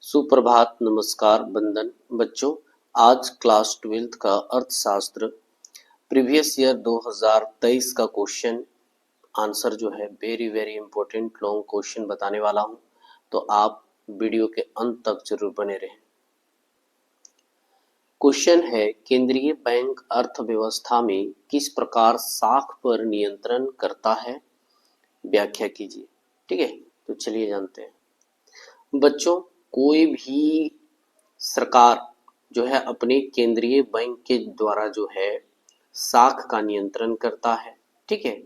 सुप्रभात, नमस्कार, वंदन बच्चों। आज क्लास 12th का अर्थशास्त्र प्रीवियस ईयर 2023 का क्वेश्चन आंसर जो है very very important long question बताने वाला हूं, तो आप वीडियो के अंत तक जरूर बने रहें। क्वेश्चन है, केंद्रीय बैंक अर्थव्यवस्था में किस प्रकार साख पर नियंत्रण करता है, व्याख्या कीजिए। ठीक है, तो चलिए जानते हैं। बच्चों, कोई भी सरकार जो है अपने केंद्रीय बैंक के द्वारा जो है साख का नियंत्रण करता है। ठीक है,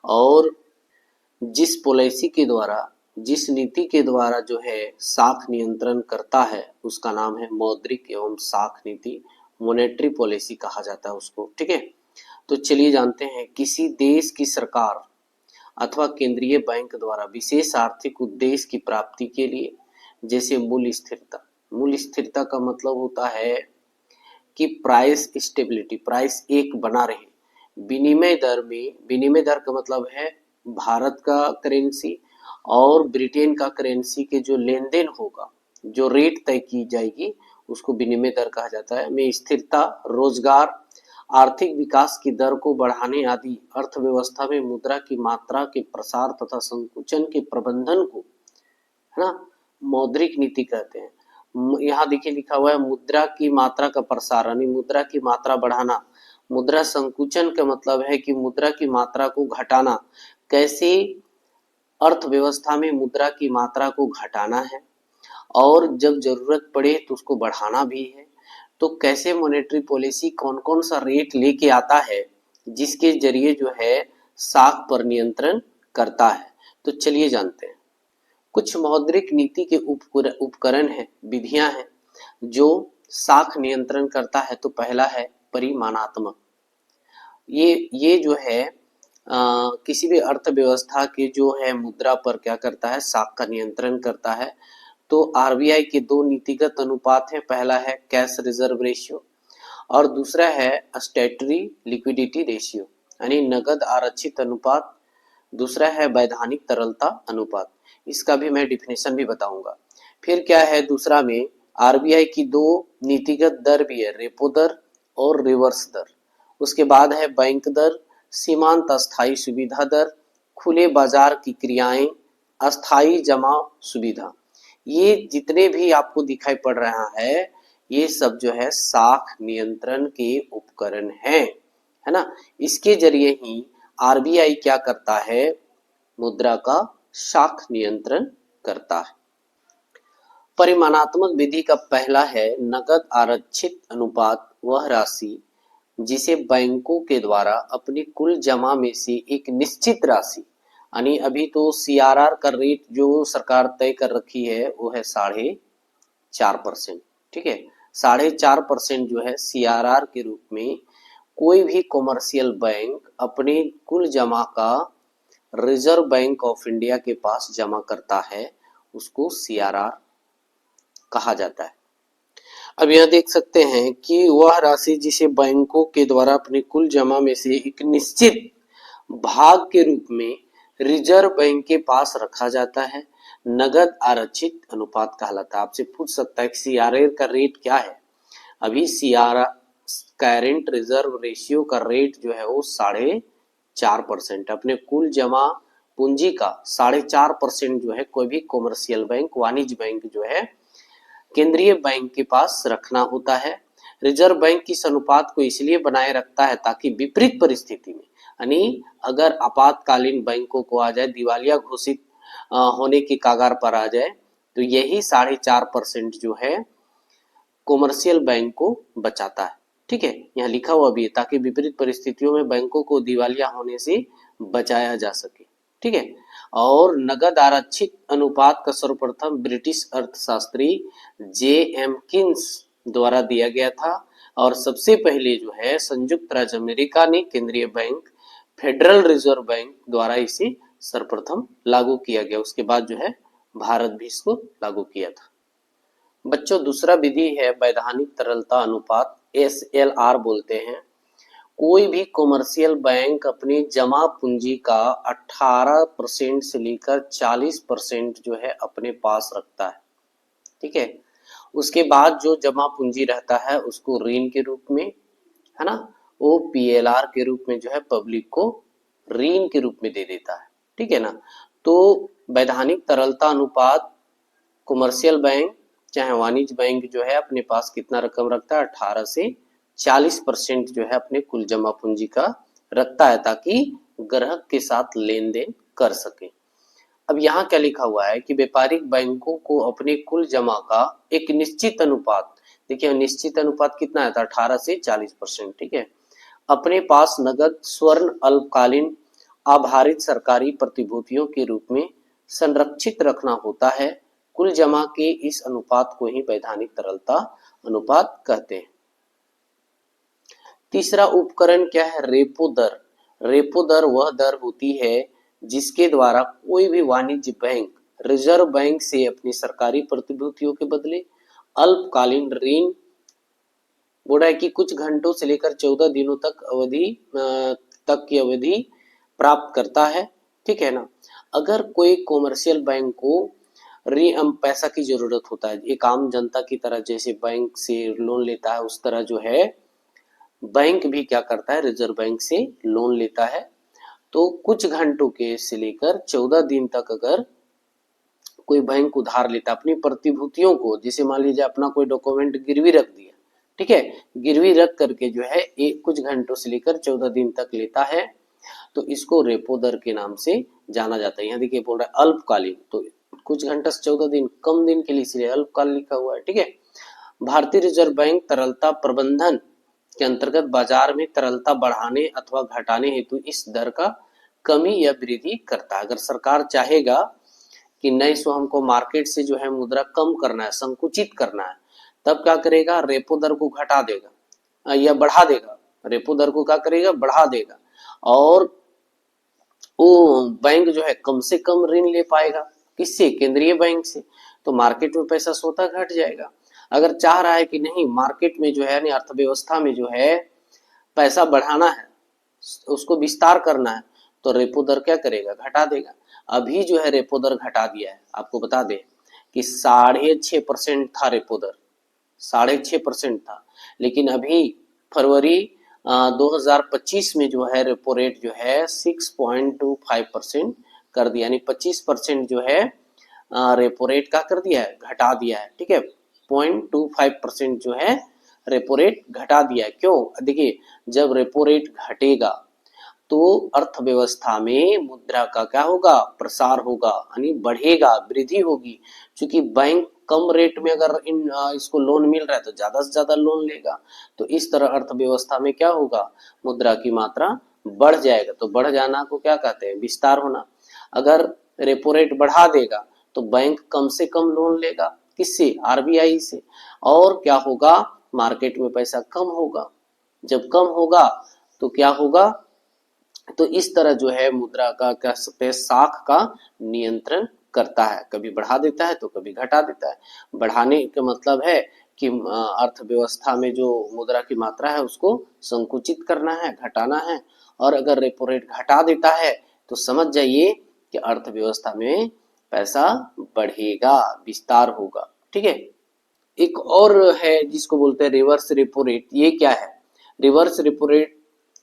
और जिस पॉलिसी के द्वारा, जिस नीति के द्वारा जो है साख नियंत्रण करता है उसका नाम है मौद्रिक एवं साख नीति, मॉनेटरी पॉलिसी कहा जाता है उसको। ठीक है, तो चलिए जानते हैं। किसी देश की सरकार अथवा केंद्रीय बैंक द्वारा विशेष आर्थिक उद्देश्य की प्राप्ति के लिए, जैसे मूल्य स्थिरता। मूल्य स्थिरता का मतलब होता है कि प्राइस स्टेबिलिटी, प्राइस एक बना रहे। विनिमय दर में, विनिमय दर का मतलब है भारत का करेंसी और ब्रिटेन का करेंसी के जो लेन देन होगा, जो रेट तय की जाएगी उसको विनिमय दर कहा जाता है। में स्थिरता, रोजगार, आर्थिक विकास की दर को बढ़ाने आदि अर्थव्यवस्था में मुद्रा की मात्रा के प्रसार तथा संकुचन के प्रबंधन को, है ना, मौद्रिक नीति कहते हैं। यहाँ देखिए लिखा हुआ है मुद्रा की मात्रा का प्रसार, यानी मुद्रा की मात्रा बढ़ाना। मुद्रा संकुचन का मतलब है कि मुद्रा की मात्रा को घटाना। कैसे अर्थव्यवस्था में मुद्रा की मात्रा को घटाना है और जब जरूरत पड़े तो उसको बढ़ाना भी है। तो कैसे मॉनेटरी पॉलिसी कौन कौन सा रेट लेके आता है जिसके जरिए जो है साख पर नियंत्रण करता है, तो चलिए जानते हैं। कुछ मौद्रिक नीति के उपकरण है, विधियां हैं जो साख नियंत्रण करता है। तो पहला है परिमाणात्मक। ये जो है किसी भी अर्थव्यवस्था के जो है मुद्रा पर क्या करता है, साख का नियंत्रण करता है। तो आरबीआई के दो नीतिगत अनुपात है, पहला है कैश रिजर्व रेशियो और दूसरा है स्टैट्यूटरी लिक्विडिटी रेशियो, यानी नगद आरक्षित अनुपात। दूसरा है वैधानिक तरलता अनुपात, इसका भी मैं डिफिनेशन भी बताऊंगा। फिर क्या है दूसरा में, आरबीआई की दो नीतिगत दर भी है, रेपो दर और रिवर्स दर। उसके बाद है बैंक दर, सीमांत अस्थायी सुविधा दर, खुले बाजार की क्रियाएं, अस्थायी जमा सुविधा। ये जितने भी आपको दिखाई पड़ रहा है ये सब जो है साख नियंत्रण के उपकरण हैं, है ना। इसके जरिए ही आरबीआई क्या करता है, मुद्रा का साख नियंत्रण करता है। परिमाणात्मक विधि का पहला है नगद आरक्षित अनुपात, वह राशि जिसे बैंकों के द्वारा अपनी कुल जमा में से एक निश्चित राशि, यानी अभी तो सीआरआर का रेट जो सरकार तय कर रखी है वो है 4.5%। ठीक है, 4.5% जो है सीआरआर के रूप में कोई भी कॉमर्शियल बैंक अपने कुल जमा का रिजर्व बैंक ऑफ इंडिया के पास जमा करता है, उसको सीआरआर कहा जाता है। अब यह देख सकते हैं कि वह राशि जिसे बैंकों के द्वारा अपने कुल जमा में से एक निश्चित भाग के रूप में रिजर्व बैंक के पास रखा जाता है, नगद आरक्षित अनुपात कहलाता है। आपसे पूछ सकता है कि सीआरआर का रेट क्या है। अभी सीआरआर करेंट रिजर्व रेशियो का रेट जो है वो 4.5%, अपने कुल जमा पूंजी का 4.5% जो है कोई भी कॉमर्शियल बैंक, वाणिज्य बैंक जो है केंद्रीय बैंक के पास रखना होता है। रिजर्व बैंक इस अनुपात को इसलिए बनाए रखता है ताकि विपरीत परिस्थिति में, यानी अगर आपातकालीन बैंकों को आ जाए, दिवालिया घोषित होने की कगार पर आ जाए, तो यही 4.5% जो है कॉमर्शियल बैंक को बचाता है। ठीक है, यहाँ लिखा हुआ भी है ताकि विपरीत परिस्थितियों में बैंकों को दिवालिया होने से बचाया जा सके। ठीक है, और नगद आरक्षित अनुपात का सर्वप्रथम ब्रिटिश अर्थशास्त्री जे.एम. किन्स द्वारा दिया गया था और सबसे पहले जो है संयुक्त राज्य अमेरिका ने केंद्रीय बैंक फेडरल रिजर्व बैंक द्वारा इसे सर्वप्रथम लागू किया गया। उसके बाद जो है भारत भी इसको लागू किया था। बच्चों, दूसरा विधि है वैधानिक तरलता अनुपात, एसएलआर बोलते हैं। कोई भी कॉमर्शियल बैंक अपनी जमा पूंजी का 18% से लेकर 40% जो है अपने पास रखता है। ठीक है, उसके बाद जो जमा पूंजी रहता है उसको ऋण के रूप में, है ना, वो पीएलआर के रूप में जो है पब्लिक को ऋण के रूप में दे देता है, ठीक है ना। तो वैधानिक तरलता अनुपात कमर्शियल बैंक चाहे वाणिज्य बैंक जो है अपने पास कितना रकम रखता है, 18 से 40% जो है अपने कुल जमा पूंजी का रखता है, ताकि ग्राहक के साथ लेन देन कर सके। अब यहाँ क्या लिखा हुआ है कि व्यापारिक बैंकों को अपने कुल जमा का एक निश्चित अनुपात, देखिए निश्चित अनुपात कितना है, 18 से 40%, ठीक है, अपने पास नगद, स्वर्ण, अल्पकालीन, आधारित सरकारी प्रतिभूतियों के रूप में संरक्षित रखना होता है। कुल जमा के इस अनुपात को ही वैधानिक तरलता अनुपात कहते हैं। तीसरा उपकरण क्या है, रेपो दर। रेपो दर वह दर होती है जिसके द्वारा कोई भी वाणिज्य बैंक रिजर्व बैंक से अपनी सरकारी प्रतिभूतियों के बदले अल्पकालीन ऋण, बोला है कि कुछ घंटों से लेकर 14 दिनों तक की अवधि प्राप्त करता है, ठीक है ना। अगर कोई कॉमर्शियल बैंक को पैसा की जरूरत होता है, एक आम जनता की तरह जैसे बैंक से लोन लेता है उस तरह जो है बैंक भी क्या करता है, रिजर्व बैंक से लोन लेता है। तो कुछ घंटों के से लेकर 14 दिन तक अगर कोई बैंक उधार लेता अपनी प्रतिभूतियों को, जैसे मान लीजिए अपना कोई डॉक्यूमेंट गिरवी रख दिया, ठीक है, गिरवी रख करके जो है कुछ घंटों से लेकर 14 दिन तक लेता है, तो इसको रेपो दर के नाम से जाना जाता है। यहाँ देखिए बोल रहा है अल्पकालीन, तो कुछ घंटा से 14 दिन कम दिन के लिए इसलिए अल्पकाल लिखा हुआ है, ठीक है। भारतीय रिजर्व बैंक तरलता प्रबंधन के अंतर्गत बाजार में तरलता बढ़ाने अथवा घटाने हेतु इस दर का कमी या वृद्धि करता है। अगर सरकार चाहेगा कि नहीं सो हमको मार्केट से जो है मुद्रा कम करना है, संकुचित करना है, तब क्या करेगा, रेपो दर को घटा देगा या बढ़ा देगा। रेपो दर को क्या करेगा, बढ़ा देगा, और वो बैंक जो है कम से कम ऋण ले पाएगा, किससे, केंद्रीय बैंक से, तो मार्केट में पैसा स्वतः घट जाएगा। अगर चाह रहा है कि नहीं मार्केट में जो है यानी अर्थव्यवस्था में जो है पैसा बढ़ाना है, उसको विस्तार करना है, तो रेपो दर क्या करेगा, घटा देगा। अभी जो है रेपो दर घटा दिया है, आपको बता दें कि 6.5% था रेपो दर, 6.5% था, लेकिन अभी फरवरी 2025 में जो है रेपो रेट जो है 6.25% कर दिया, यानी 25% जो है रेपो रेट का कर दिया है, घटा दिया है, ठीक है, 0.25% जो है रेपो रेट घटा दिया है। क्यों, देखिए जब रेपो रेट घटेगा तो अर्थव्यवस्था में मुद्रा का क्या होगा, प्रसार होगा, यानी बढ़ेगा, वृद्धि होगी। क्योंकि बैंक कम रेट में अगर इसको लोन मिल रहा है तो ज्यादा से ज्यादा लोन लेगा, तो इस तरह अर्थव्यवस्था में क्या होगा, मुद्रा की मात्रा बढ़ जाएगा। तो बढ़ जाना को क्या कहते हैं, विस्तार होना। अगर रेपो रेट बढ़ा देगा तो बैंक कम से कम लोन लेगा, किससे, आरबीआई से, और क्या होगा, मार्केट में पैसा कम होगा। जब कम होगा तो क्या होगा, तो इस तरह जो है मुद्रा का क्या सकते हैं, साख का नियंत्रण करता है, कभी बढ़ा देता है तो कभी घटा देता है। बढ़ाने का मतलब है कि अर्थव्यवस्था में जो मुद्रा की मात्रा है उसको संकुचित करना है, घटाना है, और अगर रेपो रेट घटा देता है तो समझ जाइए कि अर्थव्यवस्था में पैसा बढ़ेगा, विस्तार होगा, ठीक है। एक और है जिसको बोलते हैं रिवर्स रेपो रेट। ये क्या है, रिवर्स रेपो रेट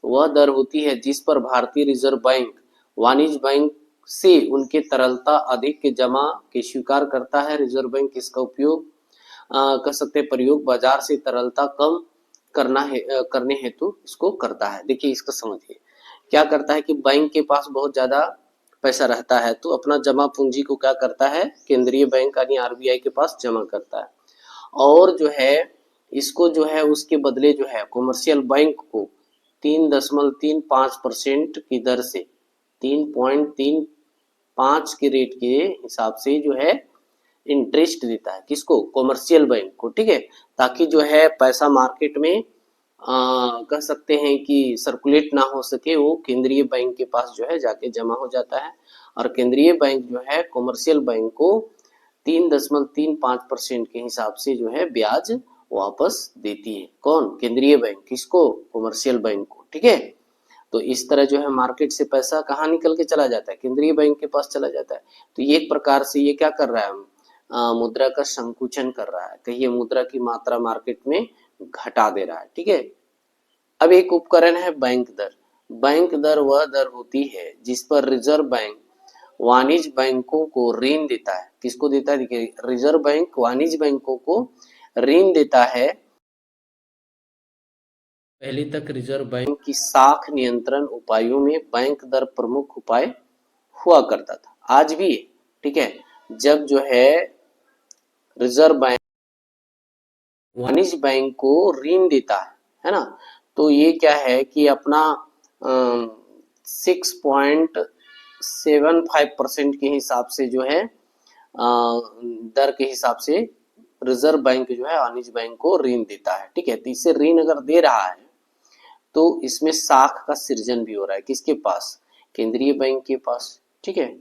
वह दर होती है जिस पर भारतीय रिजर्व बैंक वाणिज्य बैंक से उनके तरलता अधिक के जमा के स्वीकार करता है। रिजर्व बैंक इसका उपयोग कर सकते हैं, प्रयोग बाजार से तरलता कम करने हेतु इसको करता है। देखिए इसको समझिए, क्या करता है कि बैंक के पास बहुत ज्यादा पैसा रहता है तो अपना जमा पूंजी को क्या करता है, केंद्रीय बैंक यानी आरबीआई के पास जमा करता है, और जो है इसको जो है उसके बदले जो है कॉमर्शियल बैंक को 3.35% की दर से 3.35 के रेट के हिसाब से जो है इंटरेस्ट देता है, किसको, कॉमर्शियल बैंक को, ठीक है, ताकि जो है पैसा मार्केट में कह सकते हैं कि सर्कुलेट ना हो सके, वो केंद्रीय बैंक के पास जो है जाके जमा हो जाता है, और केंद्रीय बैंक जो है कॉमर्शियल बैंक को 3.35% के हिसाब से जो है ब्याज वापस देती है। कौन, केंद्रीय बैंक, किसको, कॉमर्शियल बैंक को, ठीक है। तो इस तरह जो है मार्केट से पैसा कहाँ निकल के चला जाता है, केंद्रीय बैंक के पास चला जाता है। तो ये एक प्रकार से ये क्या कर रहा है, मुद्रा का संकुचन कर रहा है, कहिए मुद्रा की मात्रा मार्केट में घटा दे रहा है। ठीक है। अब एक उपकरण है बैंक दर। बैंक दर वह दर होती है जिस पर रिजर्व बैंक वाणिज्य बैंकों को ऋण देता है। किसको देता है? देखिए, रिजर्व बैंक वाणिज्य बैंकों को ऋण देता है। पहले तक रिजर्व बैंक की साख नियंत्रण उपायों में बैंक दर प्रमुख उपाय हुआ करता था, आज भी है। ठीक है। जब जो है रिजर्व बैंक वाणिज्य बैंक को ऋण देता है ना, तो ये क्या है कि अपना 6.75% के हिसाब से जो है दर के हिसाब से रिजर्व बैंक जो है वाणिज्य बैंक को ऋण देता है। ठीक है। तो इससे ऋण अगर दे रहा है तो इसमें साख का सृजन भी हो रहा है। किसके पास? केंद्रीय बैंक के पास। ठीक है।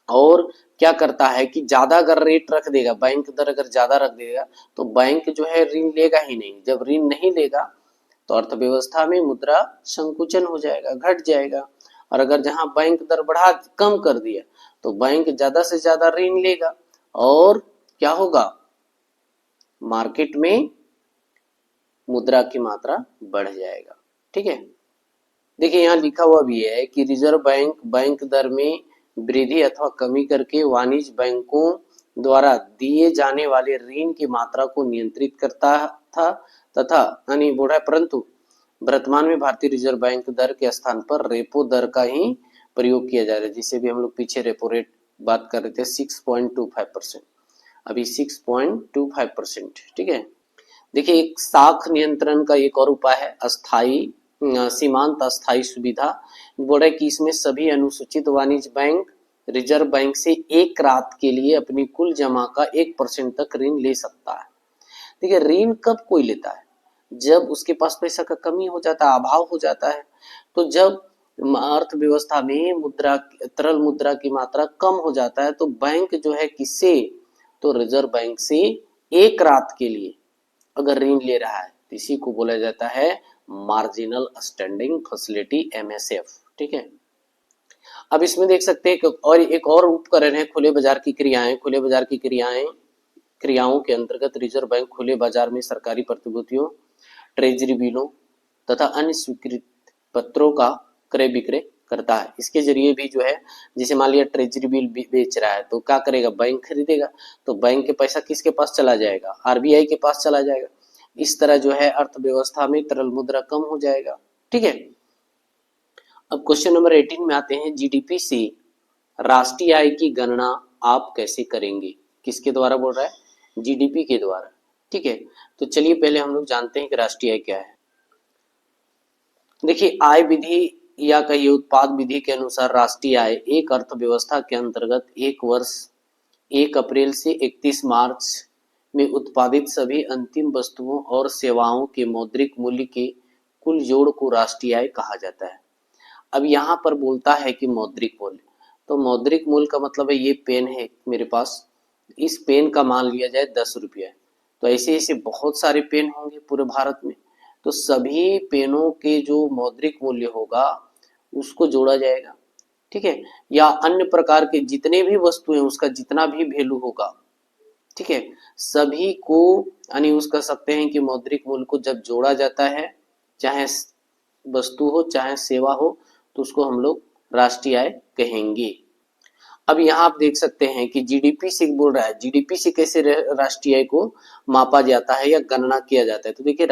और क्या करता है कि ज्यादा अगर रेट रख देगा, बैंक दर अगर ज्यादा रख देगा तो बैंक जो है ऋण लेगा ही नहीं। जब ऋण नहीं लेगा तो अर्थव्यवस्था में मुद्रा संकुचन हो जाएगा, घट जाएगा। और अगर जहां बैंक दर बढ़ा कम कर दिया तो बैंक ज्यादा से ज्यादा ऋण लेगा और क्या होगा? मार्केट में मुद्रा की मात्रा बढ़ जाएगा। ठीक है। देखिए, यहाँ लिखा हुआ भी है कि रिजर्व बैंक बैंक दर में वृद्धि अथवा कमी करके वाणिज्य बैंकों द्वारा दिए जाने वाले ऋण की मात्रा को नियंत्रित करता था तथा यानी बोल रहा है, परंतु वर्तमान में भारतीय रिजर्व बैंक दर के स्थान पर रेपो दर का ही प्रयोग किया जा रहा है, जिसे भी हम लोग पीछे रेपो रेट बात कर रहे थे 6.25%, अभी 6.25%। ठीक है। देखिए, एक साख नियंत्रण का एक और उपाय है अस्थाई सीमांत अस्थाई सुविधा। बोल रहा है कि इसमें सभी अनुसूचित वाणिज्य बैंक रिजर्व बैंक से एक रात के लिए अपनी कुल जमा का 1% तक ऋण ले सकता है। देखिए, ऋण कब कोई लेता है? जब उसके पास पैसा का कमी हो जाता है, अभाव हो जाता है। तो जब अर्थव्यवस्था में मुद्रा तरल मुद्रा की मात्रा कम हो जाता है तो बैंक जो है किससे? तो रिजर्व बैंक से एक रात के लिए अगर ऋण ले रहा है तो इसी को बोला जाता है मार्जिनल स्टैंडिंग फैसिलिटी, MSF। ठीक है। अब इसमें देख सकते हैं और एक और उपकरण है खुले बाजार की क्रियाएं। खुले बाजार की क्रियाओं के अंतर्गत रिजर्व बैंक खुले बाजार में सरकारी प्रतिभूतियों, ट्रेजरी बिलों तथा अन्य स्वीकृत पत्रों का क्रय विक्रय करता है। इसके जरिए भी जो है, जैसे मान लिया ट्रेजरी बिल बेच रहा है तो क्या करेगा? बैंक खरीदेगा, तो बैंक के पैसा किसके पास चला जाएगा? RBI के पास चला जाएगा। इस तरह जो है अर्थव्यवस्था में तरल मुद्रा कम हो जाएगा। ठीक है। अब क्वेश्चन नंबर 18 में आते हैं, GDP से राष्ट्रीय आय की गणना आप कैसे करेंगे? किसके द्वारा बोल रहा है? GDP के द्वारा। ठीक है। तो चलिए पहले हम लोग जानते हैं कि राष्ट्रीय आय क्या है। देखिए, आय विधि या कहिए उत्पाद विधि के अनुसार राष्ट्रीय आय एक अर्थव्यवस्था के अंतर्गत एक वर्ष 1 अप्रैल से 31 मार्च में उत्पादित सभी अंतिम वस्तुओं और सेवाओं के मौद्रिक मूल्य के कुल जोड़ को राष्ट्रीय आय कहा जाता है। अब यहाँ पर बोलता है कि मौद्रिक मूल्य, तो मौद्रिक मूल्य का मतलब है ये पेन है मेरे पास, इस पेन का मान लिया जाए 10 रुपया। तो ऐसे ऐसे बहुत सारे पेन होंगे पूरे भारत में, तो सभी पेनों के जो मौद्रिक मूल्य होगा उसको जोड़ा जाएगा। ठीक है। या अन्य प्रकार के जितने भी वस्तु हैं उसका जितना भी वैल्यू होगा, ठीक है, सभी को यानी उस कह सकते हैं कि मौद्रिक मूल्य को जब जोड़ा जाता है, चाहे वस्तु हो चाहे सेवा हो, तो उसको हम लोग राष्ट्रीय आय कहेंगे। अब यहाँ आप देख सकते हैं कि GDP से बोल रहा है, GDP से कैसे राष्ट्रीय आय को मापा जाता है या गणना किया जाता है। तो देखिए,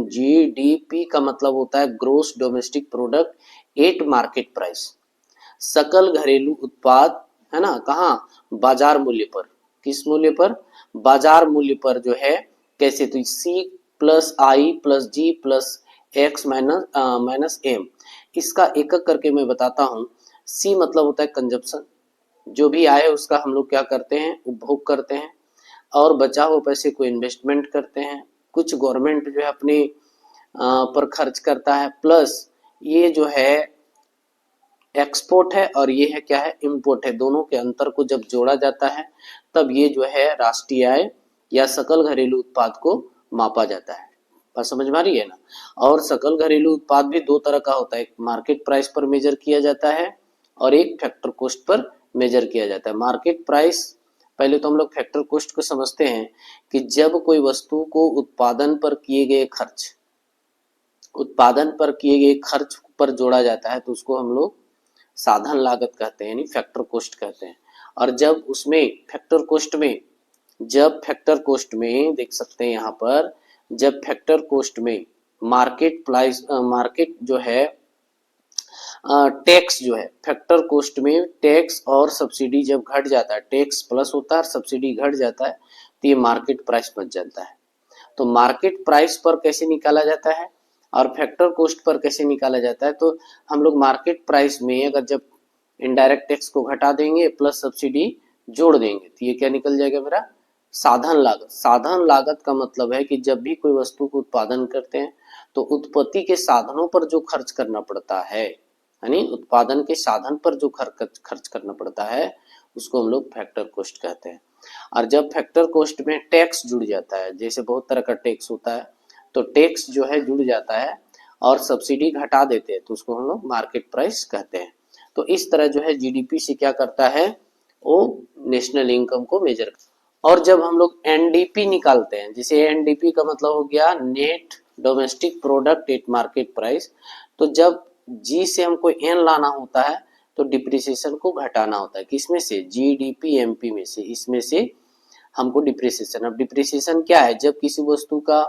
GDP का मतलब होता है gross domestic product at market price, सकल घरेलू उत्पाद, है ना, कहाँ? बाजार मूल्य पर। किस मूल्य पर? बाजार मूल्य पर जो है कैसे? तो C+I+G+X-M, इसका एक एक करके मैं बताता हूँ। C मतलब होता है कंजप्शन, जो भी आए उसका हम लोग क्या करते हैं? उपभोग करते हैं, और बचा हुआ पैसे को इन्वेस्टमेंट करते हैं, कुछ गवर्नमेंट जो है अपने पर खर्च करता है, प्लस ये जो है एक्सपोर्ट है और ये है क्या है? इंपोर्ट है। दोनों के अंतर को जब जोड़ा जाता है तब ये जो है राष्ट्रीय आय या सकल घरेलू उत्पाद को मापा जाता है। बात समझ में आ रही है ना? और सकल घरेलू उत्पाद भी दो तरह का होता है, एक मार्केट प्राइस पर मेजर किया जाता है और एक फैक्टर कॉस्ट पर मेजर किया जाता है। मार्केट प्राइस पहले तो हम लोग फैक्टर कॉस्ट को समझते हैं कि जब कोई वस्तु को उत्पादन पर किए गए खर्च पर जोड़ा जाता है तो उसको हम लोग साधन लागत कहते हैं, यानी फैक्टर कॉस्ट कहते हैं। और जब उसमें फैक्टर कॉस्ट में देख सकते हैं यहाँ पर, जब फैक्टर कॉस्ट में मार्केट जो है टैक्स जो है, फैक्टर कॉस्ट में टैक्स और सब्सिडी जब घट जाता है, टैक्स प्लस होता है और सब्सिडी घट जाता है, तो ये मार्केट प्राइस बच जाता है। तो मार्केट प्राइस पर कैसे निकाला जाता है और फैक्टर कॉस्ट पर कैसे निकाला जाता है, तो हम लोग मार्केट प्राइस में अगर जब इनडायरेक्ट टैक्स को घटा देंगे प्लस सब्सिडी जोड़ देंगे तो ये क्या निकल जाएगा मेरा, साधन लागत। साधन लागत का मतलब है कि जब भी कोई वस्तु को उत्पादन करते हैं तो उत्पत्ति के साधनों पर जो खर्च करना पड़ता है, यानी उत्पादन के साधन पर जो खर्च करना पड़ता है, उसको हम लोग फैक्टर कॉस्ट कहते हैं। और जब फैक्टर कॉस्ट में टैक्स जुड़ जाता है, जैसे बहुत तरह का टैक्स होता है, तो टैक्स जो है जुड़ जाता है और सब्सिडी घटा देते हैं, तो उसको हम लोग मार्केट प्राइस कहते हैं। तो इस तरह जो है जीडीपी से क्या करता है, वो नेशनल इनकम को मेजर। और जब हम लोग एनडीपी निकालते हैं, जैसे एनडीपी का मतलब हो गया net domestic product at market price, तो जब जी से हमको एन लाना होता है तो डिप्रिसिएशन को घटाना होता है, किसमें से, जीडीपी एमपी में से, इसमें से हमको डिप्रिसिएशन। अब डिप्रिसिएशन क्या है, जब किसी वस्तु का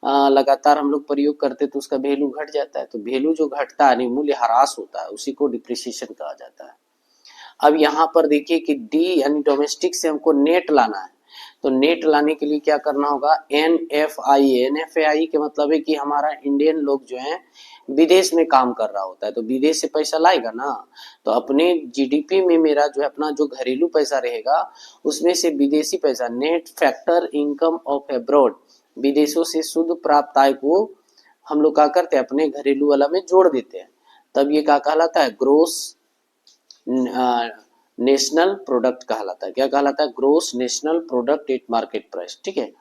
लगातार हम लोग प्रयोग करते तो उसका वैल्यू घट जाता है, तो वैल्यू जो घटता है, मूल्य ह्रास होता है, उसी को डिप्रिसिएशन कहा जाता है। अब यहाँ पर देखिए कि डी यानी डोमेस्टिक से हमको नेट लाना है, तो नेट लाने के लिए क्या करना होगा, एनएफआई के मतलब है कि हमारा इंडियन लोग जो है विदेश में काम कर रहा होता है, तो विदेश से पैसा लाएगा ना, तो अपने जीडीपी में मेरा जो है अपना जो घरेलू पैसा रहेगा उसमें से विदेशी पैसा, net factor income of abroad, विदेशों से शुद्ध प्राप्त आय को हम लोग क्या करते हैं, अपने घरेलू वाला में जोड़ देते हैं, तब ये क्या कहलाता है, ग्रोस नेशनल प्रोडक्ट कहलाता है। क्या कहलाता है, gross national product at market price. ठीक है,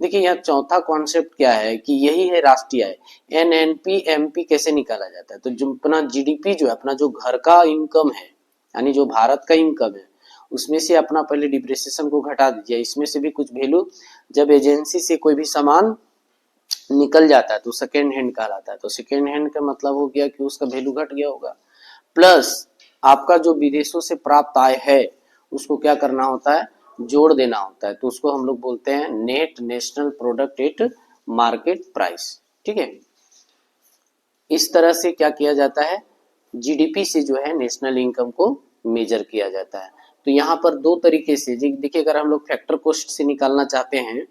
देखिए यहाँ चौथा कॉन्सेप्ट क्या है कि यही है राष्ट्रीय आय। एनएनपी एमपी कैसे निकाला जाता है, तो जो अपना जीडीपी जो है, अपना जो घर का इनकम है, यानी जो भारत का इनकम है, उसमें से अपना पहले डिप्रिसिएशन को घटा दीजिए, इसमें से भी कुछ वैल्यू, जब एजेंसी से कोई भी सामान निकल जाता है तो सेकेंड हैंड कहलाता है, तो सेकेंड हैंड का मतलब हो गया कि उसका वैल्यू घट गया होगा, प्लस आपका जो विदेशों से प्राप्त आय है उसको क्या करना होता है, जोड़ देना होता है, तो उसको हम लोग बोलते हैं net national product at market price. ठीक है, इस तरह से क्या किया जाता है, जीडीपी से जो है नेशनल इनकम को मेजर किया जाता है। तो यहाँ पर दो तरीके से देखिए, अगर हम लोग फैक्टर कॉस्ट से निकालना चाहते हैं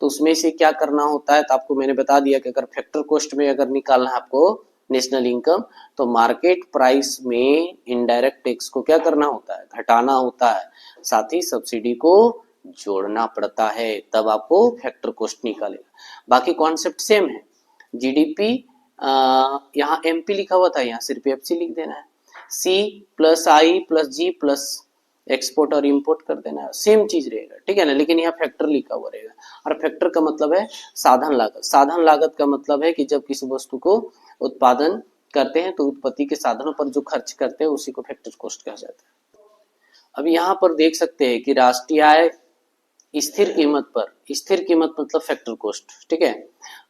तो उसमें से क्या करना होता है, तो आपको मैंने बता दिया कि अगर फैक्टर कॉस्ट में अगर निकालना है आपको नेशनल इनकम, तो मार्केट प्राइस में इनडायरेक्ट टैक्स को क्या करना होता है, घटाना होता है, साथ ही सब्सिडी को जोड़ना पड़ता है, तब आपको फैक्टर कॉस्ट निकालेगा। बाकी कॉन्सेप्ट सेम है, जीडीपी यहाँ एमपी लिखा हुआ था, यहाँ सिर्फ एफसी लिख देना है, सी प्लस आई प्लस जी प्लस एक्सपोर्ट और इंपोर्ट कर देना है, सेम चीज रहेगा। ठीक है ना, लेकिन यहाँ फैक्टर लिखा हुआ रहेगा, और फैक्टर का मतलब है साधन लागत। साधन लागत का मतलब है कि जब किसी वस्तु को उत्पादन करते हैं तो उत्पत्ति के साधनों पर जो खर्च करते हैं उसी को फैक्टर कॉस्ट कहा जाता है। अब यहाँ पर देख सकते हैं कि राष्ट्रीय आय स्थिर कीमत पर, स्थिर कीमत मतलब फैक्टर कॉस्ट, ठीक है,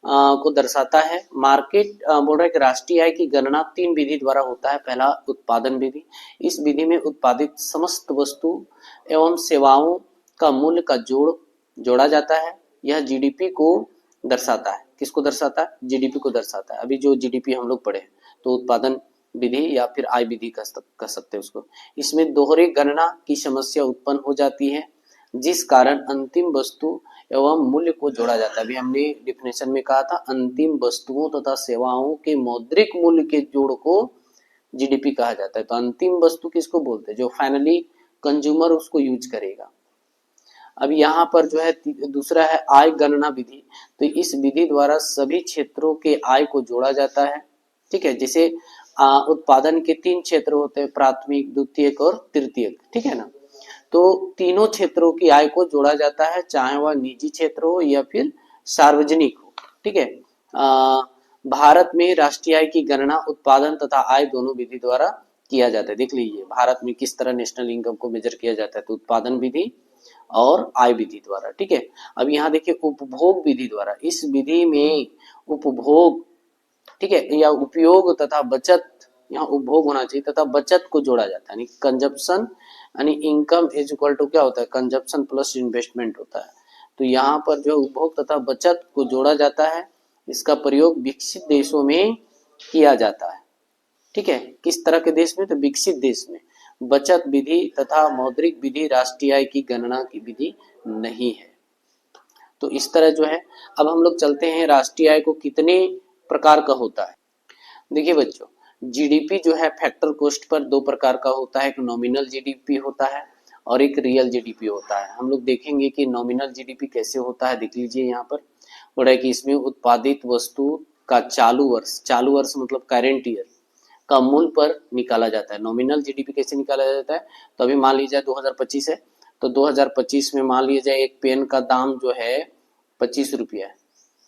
को दर्शाता है। मार्केट बोल रहा है कि राष्ट्रीय आय की गणना 3 विधि द्वारा होता है। पहला उत्पादन विधि, इस विधि में उत्पादित समस्त वस्तु एवं सेवाओं का मूल्य का जोड़ा जाता है। यह जीडीपी को दर्शाता है, किसको दर्शाता है, जीडीपी को दर्शाता है। अभी जो जीडीपी हम लोग पढ़े तो उत्पादन विधि या फिर आय विधि कह सकते हैं उसको। इसमें दोहरे गणना की समस्या उत्पन्न हो जाती है, जिस कारण अंतिम वस्तु एवं मूल्य को जोड़ा जाता है। अभी हमने डिफिनेशन में कहा था, अंतिम वस्तुओं तथा सेवाओं के मौद्रिक मूल्य के जोड़ को जीडीपी कहा जाता है। तो अंतिम वस्तु किसको बोलते हैं, जो फाइनली कंज्यूमर उसको यूज करेगा। अब यहाँ पर जो है दूसरा है आय गणना विधि। तो इस विधि द्वारा सभी क्षेत्रों के आय को जोड़ा जाता है। ठीक है, जैसे उत्पादन के 3 क्षेत्र होते हैं, प्राथमिक, द्वितीयक और तृतीयक। ठीक है ना, तो तीनों क्षेत्रों की आय को जोड़ा जाता है, चाहे वह निजी क्षेत्र हो या फिर सार्वजनिक हो। ठीक है, भारत में राष्ट्रीय आय की गणना उत्पादन तथा आय दोनों विधि द्वारा किया जाता है। देख लीजिए भारत में किस तरह नेशनल इनकम को मेजर किया जाता है, तो उत्पादन विधि और आय विधि द्वारा, ठीक है। अब यहाँ देखिए उपभोग विधि द्वारा, इस विधि में उपभोग, ठीक है, या उपयोग तथा बचत, यहाँ उपभोग होना चाहिए तथा बचत को जोड़ा जाता है, यानी कंजप्शन, यानी इनकम इज इक्वल टू क्या होता है, कंजप्शन प्लस इन्वेस्टमेंट होता है। तो यहाँ पर जो उपभोग तथा बचत को जोड़ा जाता है, इसका प्रयोग विकसित देशों में किया जाता है, ठीक है। किस तरह के देश में, तो विकसित देश में। बचत विधि तथा मौद्रिक विधि राष्ट्रीय आय की गणना की विधि नहीं है। तो इस तरह जो है, अब हम लोग चलते हैं राष्ट्रीय आय को कितने प्रकार का होता है। देखिए बच्चों, जीडीपी जो है फैक्टर कॉस्ट पर दो प्रकार का होता है, एक नॉमिनल जीडीपी होता है और एक रियल जीडीपी होता है। हम लोग देखेंगे कि नॉमिनल जीडीपी कैसे होता है, देख लीजिए यहाँ पर बोला है कि इसमें उत्पादित वस्तु का चालू वर्ष मतलब करेंट ईयर का मूल्य पर निकाला जाता है। नॉमिनल जीडीपी कैसे निकाला जाता है, तो अभी मान लीजिए 2025 है, तो 2025 में मान लिया जाए एक पेन का दाम जो है 25 रुपया है,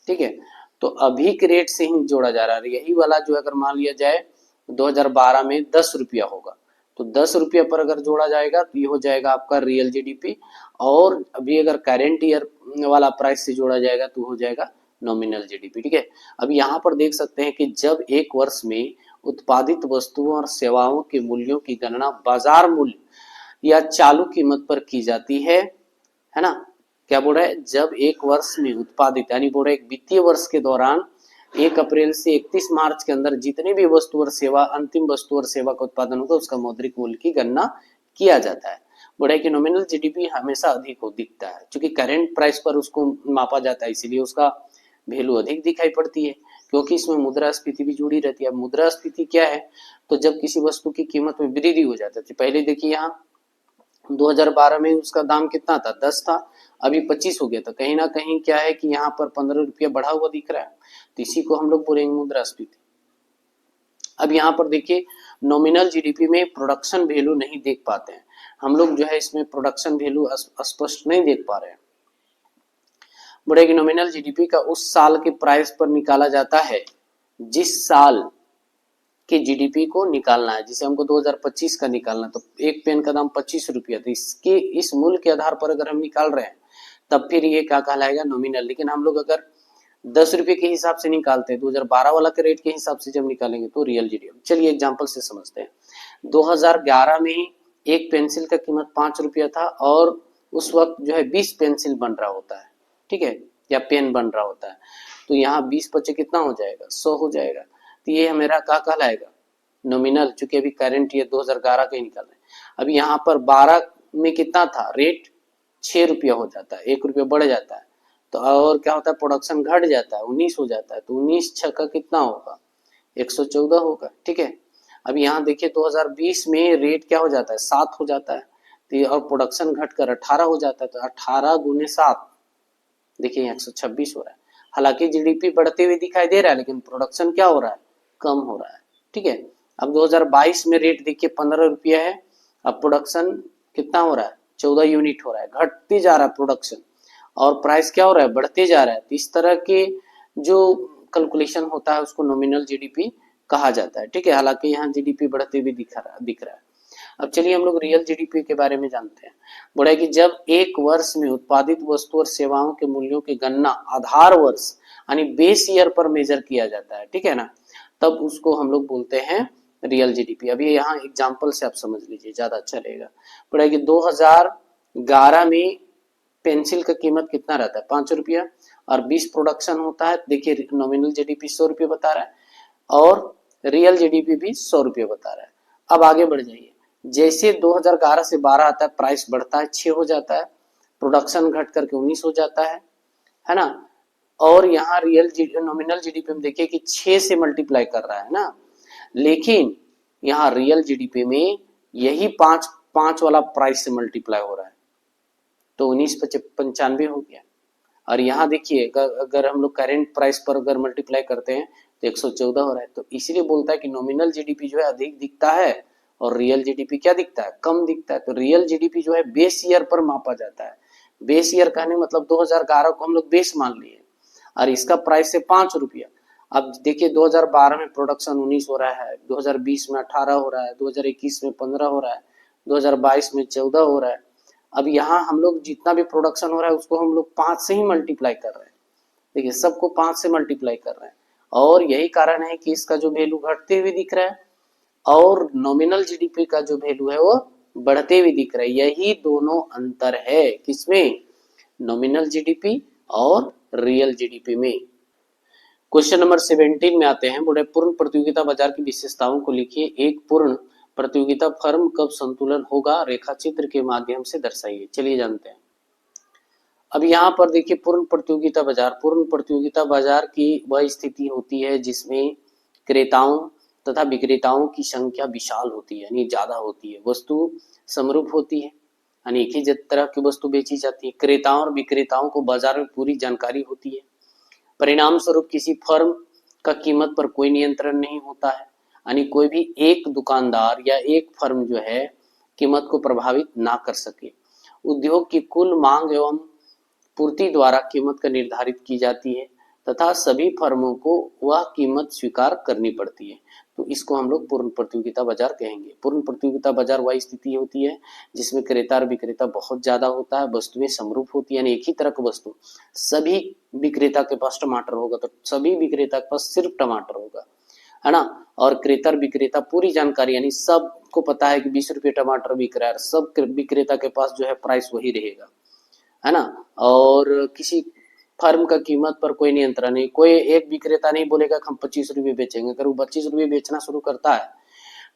ठीक है। तो अभी के रेट से ही जोड़ा जा रहा है। यही वाला जो अगर मान लिया जाए 2012 में 10 रुपया होगा, तो 10 रुपया पर अगर जोड़ा जाएगा तो ये हो जाएगा आपका रियल जीडीपी, और अभी अगर करेंट ईयर वाला प्राइस से जोड़ा जाएगा तो हो जाएगा नॉमिनल जीडीपी, ठीक है। अब यहाँ पर देख सकते हैं कि जब एक वर्ष में उत्पादित वस्तुओं और सेवाओं के मूल्यों की गणना बाजार मूल्य या चालू कीमत पर की जाती है ना। क्या बोल रहा है, जब एक वर्ष में उत्पादित, यानी बोल रहा है एक वित्तीय वर्ष के दौरान 1 अप्रैल से 31 मार्च के अंदर जितने भी वस्तु और सेवा, अंतिम वस्तु और सेवा का उत्पादन होगा उसका मौद्रिक मूल्य की गणना किया जाता है। बोल रहा है कि नॉमिनल जीडीपी हमेशा अधिक हो दिखता है, क्योंकि करेंट प्राइस पर उसको मापा जाता है, इसीलिए उसका वैल्यू अधिक दिखाई पड़ती है, क्योंकि इसमें मुद्रास्फीति भी जुड़ी रहती है। अब मुद्रास्फीति क्या है, तो जब किसी वस्तु की कीमत में वृद्धि हो जाती है, पहले देखिए यहाँ 2012 में उसका दाम कितना था, 10 था, अभी 25 हो गया, तो कहीं ना कहीं क्या है कि यहाँ पर 15 रुपया बढ़ा हुआ दिख रहा है, तो इसी को हम लोग बोलेंगे मुद्रास्फीति। अब यहाँ पर देखिए नॉमिनल जीडीपी में प्रोडक्शन वैल्यू नहीं देख पाते हैं हम लोग, जो है इसमें प्रोडक्शन वैल्यू स्पष्ट नहीं देख पा रहे हैं। बोलेगी नॉमिनल जीडीपी का उस साल के प्राइस पर निकाला जाता है जिस साल के जीडीपी को निकालना है। जैसे हमको 2025 का निकालना, तो एक पेन का दाम 25 रुपया, तो इसके इस मूल्य के आधार पर अगर हम निकाल रहे हैं तब फिर ये क्या कहलाएगा, नॉमिनल। लेकिन हम लोग अगर 10 रुपये के हिसाब से निकालते हैं, 2012 वाला के रेट के हिसाब से जब निकालेंगे तो रियल जीडीपी। चलिए एग्जाम्पल से समझते हैं। 2011 में एक पेंसिल का कीमत 5 रुपया था, और उस वक्त जो है 20 पेंसिल बन रहा होता है, ठीक है, या पेन बन रहा होता है। तो यहाँ 20 पचे कितना हो जाएगा, 100 हो जाएगा। तो ये मेरा क्या कहलाएगा, नॉमिनल, चूंकि अभी करंट ईयर 2011 का ही निकाल रहे हैं। अभी यहाँ पर 12 में कितना था रेट, 6 रुपया हो जाता है, 1 रुपया बढ़ जाता है, तो और क्या होता है, प्रोडक्शन घट जाता है, 19 हो जाता है, तो 19 छक्का कितना होगा, 114 होगा, ठीक है। अब यहाँ देखिए 2020 में रेट क्या हो जाता है, 7 हो जाता है, तो और प्रोडक्शन घटकर 18 हो जाता है, तो 18 गुने 7 देखिए 126 हो रहा है। हालांकि जीडीपी बढ़ते हुए दिखाई दे रहा है, लेकिन प्रोडक्शन क्या हो रहा है, कम हो रहा है, ठीक है। अब 2022 में रेट देखिए 15 रुपया है, अब प्रोडक्शन कितना हो रहा है, 14 यूनिट हो रहा है, घटते जा रहा है प्रोडक्शन, और प्राइस क्या हो रहा है, बढ़ते जा रहा है। तो इस तरह के जो कैलकुलेशन होता है उसको नॉमिनल जीडीपी कहा जाता है, ठीक है। हालांकि यहाँ जीडीपी बढ़ते हुए दिख रहा है। अब चलिए हम लोग रियल जीडीपी के बारे में जानते हैं। बोला है कि जब एक वर्ष में उत्पादित वस्तु और सेवाओं के मूल्यों की गणना आधार वर्ष यानी बेस ईयर पर मेजर किया जाता है, ठीक है ना, तब उसको हम लोग बोलते हैं रियल जीडीपी। अभी यहाँ एग्जाम्पल से आप समझ लीजिए, ज्यादा अच्छा रहेगा। बोला है कि 2011 में पेंसिल का कीमत कितना रहता है, 5 रुपया, और 20 प्रोडक्शन होता है। देखिए नॉमिनल जीडीपी 100 रुपये बता रहा है, और रियल जीडीपी भी 100 रुपये बता रहा है। अब आगे बढ़ जाइए, जैसे 2011 से 12 आता है, प्राइस बढ़ता है, 6 हो जाता है, प्रोडक्शन घट करके 19 हो जाता है ना। और यहाँ रियल नॉमिनल जीडीपी में देखिए कि 6 से मल्टीप्लाई कर रहा है ना, लेकिन यहाँ रियल जीडीपी में यही 5 वाला प्राइस से मल्टीप्लाई हो रहा है, तो 1995 हो गया। और यहाँ देखिए अगर हम लोग करेंट प्राइस पर अगर मल्टीप्लाई करते हैं तो 114 हो रहा है। तो इसीलिए बोलता है कि नॉमिनल जीडीपी जो है अधिक दिखता है, और रियल जीडीपी क्या दिखता है, कम दिखता है। तो रियल जीडीपी जो है बेस ईयर पर मापा जाता है। बेस ईयर कहने मतलब 2011 को हम लोग बेस मान लिए, और इसका प्राइस है 5 रुपया। अब देखिए 2012 में प्रोडक्शन 19 हो रहा है, 2020 में 18 हो रहा है, 2021 में 15 हो रहा है, 2022 में 14 हो रहा है, अब यहाँ हम लोग जितना भी प्रोडक्शन हो रहा है उसको हम लोग 5 से ही मल्टीप्लाई कर रहे हैं। देखिए सबको 5 से मल्टीप्लाई कर रहे हैं और यही कारण है कि इसका जो वैल्यू घटते हुए दिख रहा है और नॉमिनल जीडीपी का जो वैल्यू है वो बढ़ते हुए दिख रहा है। यही दोनों अंतर है किसमें, नॉमिनल जीडीपी और रियल जीडीपी में। क्वेश्चन नंबर 17 में आते हैं, बोले पूर्ण प्रतियोगिता बाजार की विशेषताओं को लिखिए। एक पूर्ण प्रतियोगिता फर्म कब संतुलन होगा, रेखा चित्र के माध्यम से दर्शाइए। चलिए जानते हैं। अब यहाँ पर देखिए पूर्ण प्रतियोगिता बाजार की वह स्थिति होती है जिसमें क्रेताओं तथा विक्रेताओं की संख्या विशाल होती है, यानी ज्यादा होती है। वस्तु समरूप होती है, यानी एक ही तरह की वस्तु बेची जाती है। क्रेताओं और विक्रेताओं को बाजार में पूरी जानकारी होती है। परिणाम स्वरूप किसी फर्म का कीमत पर कोई नियंत्रण नहीं होता है, यानी कोई भी एक दुकानदार या एक फर्म जो है कीमत को प्रभावित ना कर सके। उद्योग की कुल मांग एवं पूर्ति द्वारा कीमत का निर्धारित की जाती है तथा सभी फर्मों को वह कीमत स्वीकार करनी पड़ती है। तो इसको हम लोग पूर्ण प्रतियोगिता बाजार कहेंगे। पूर्ण प्रतियोगिता बाजार वह स्थिति होती है जिसमें क्रेता और विक्रेता बहुत ज्यादा होता है, वस्तुएं समरूप होती है, यानी एक ही तरह की वस्तु। सभी विक्रेता के पास टमाटर होगा तो सभी विक्रेता के पास सिर्फ टमाटर होगा, है ना। और क्रेता और विक्रेता पूरी जानकारी, यानी सबको पता है कि 20 रुपये टमाटर बिक रहा है, सब विक्रेता के पास जो है प्राइस वही रहेगा, है ना। और किसी फर्म का कीमत पर कोई नियंत्रण नहीं, कोई एक विक्रेता नहीं बोलेगा कि हम 25 रुपये बेचेंगे। अगर वो 25 रुपये बेचना शुरू करता है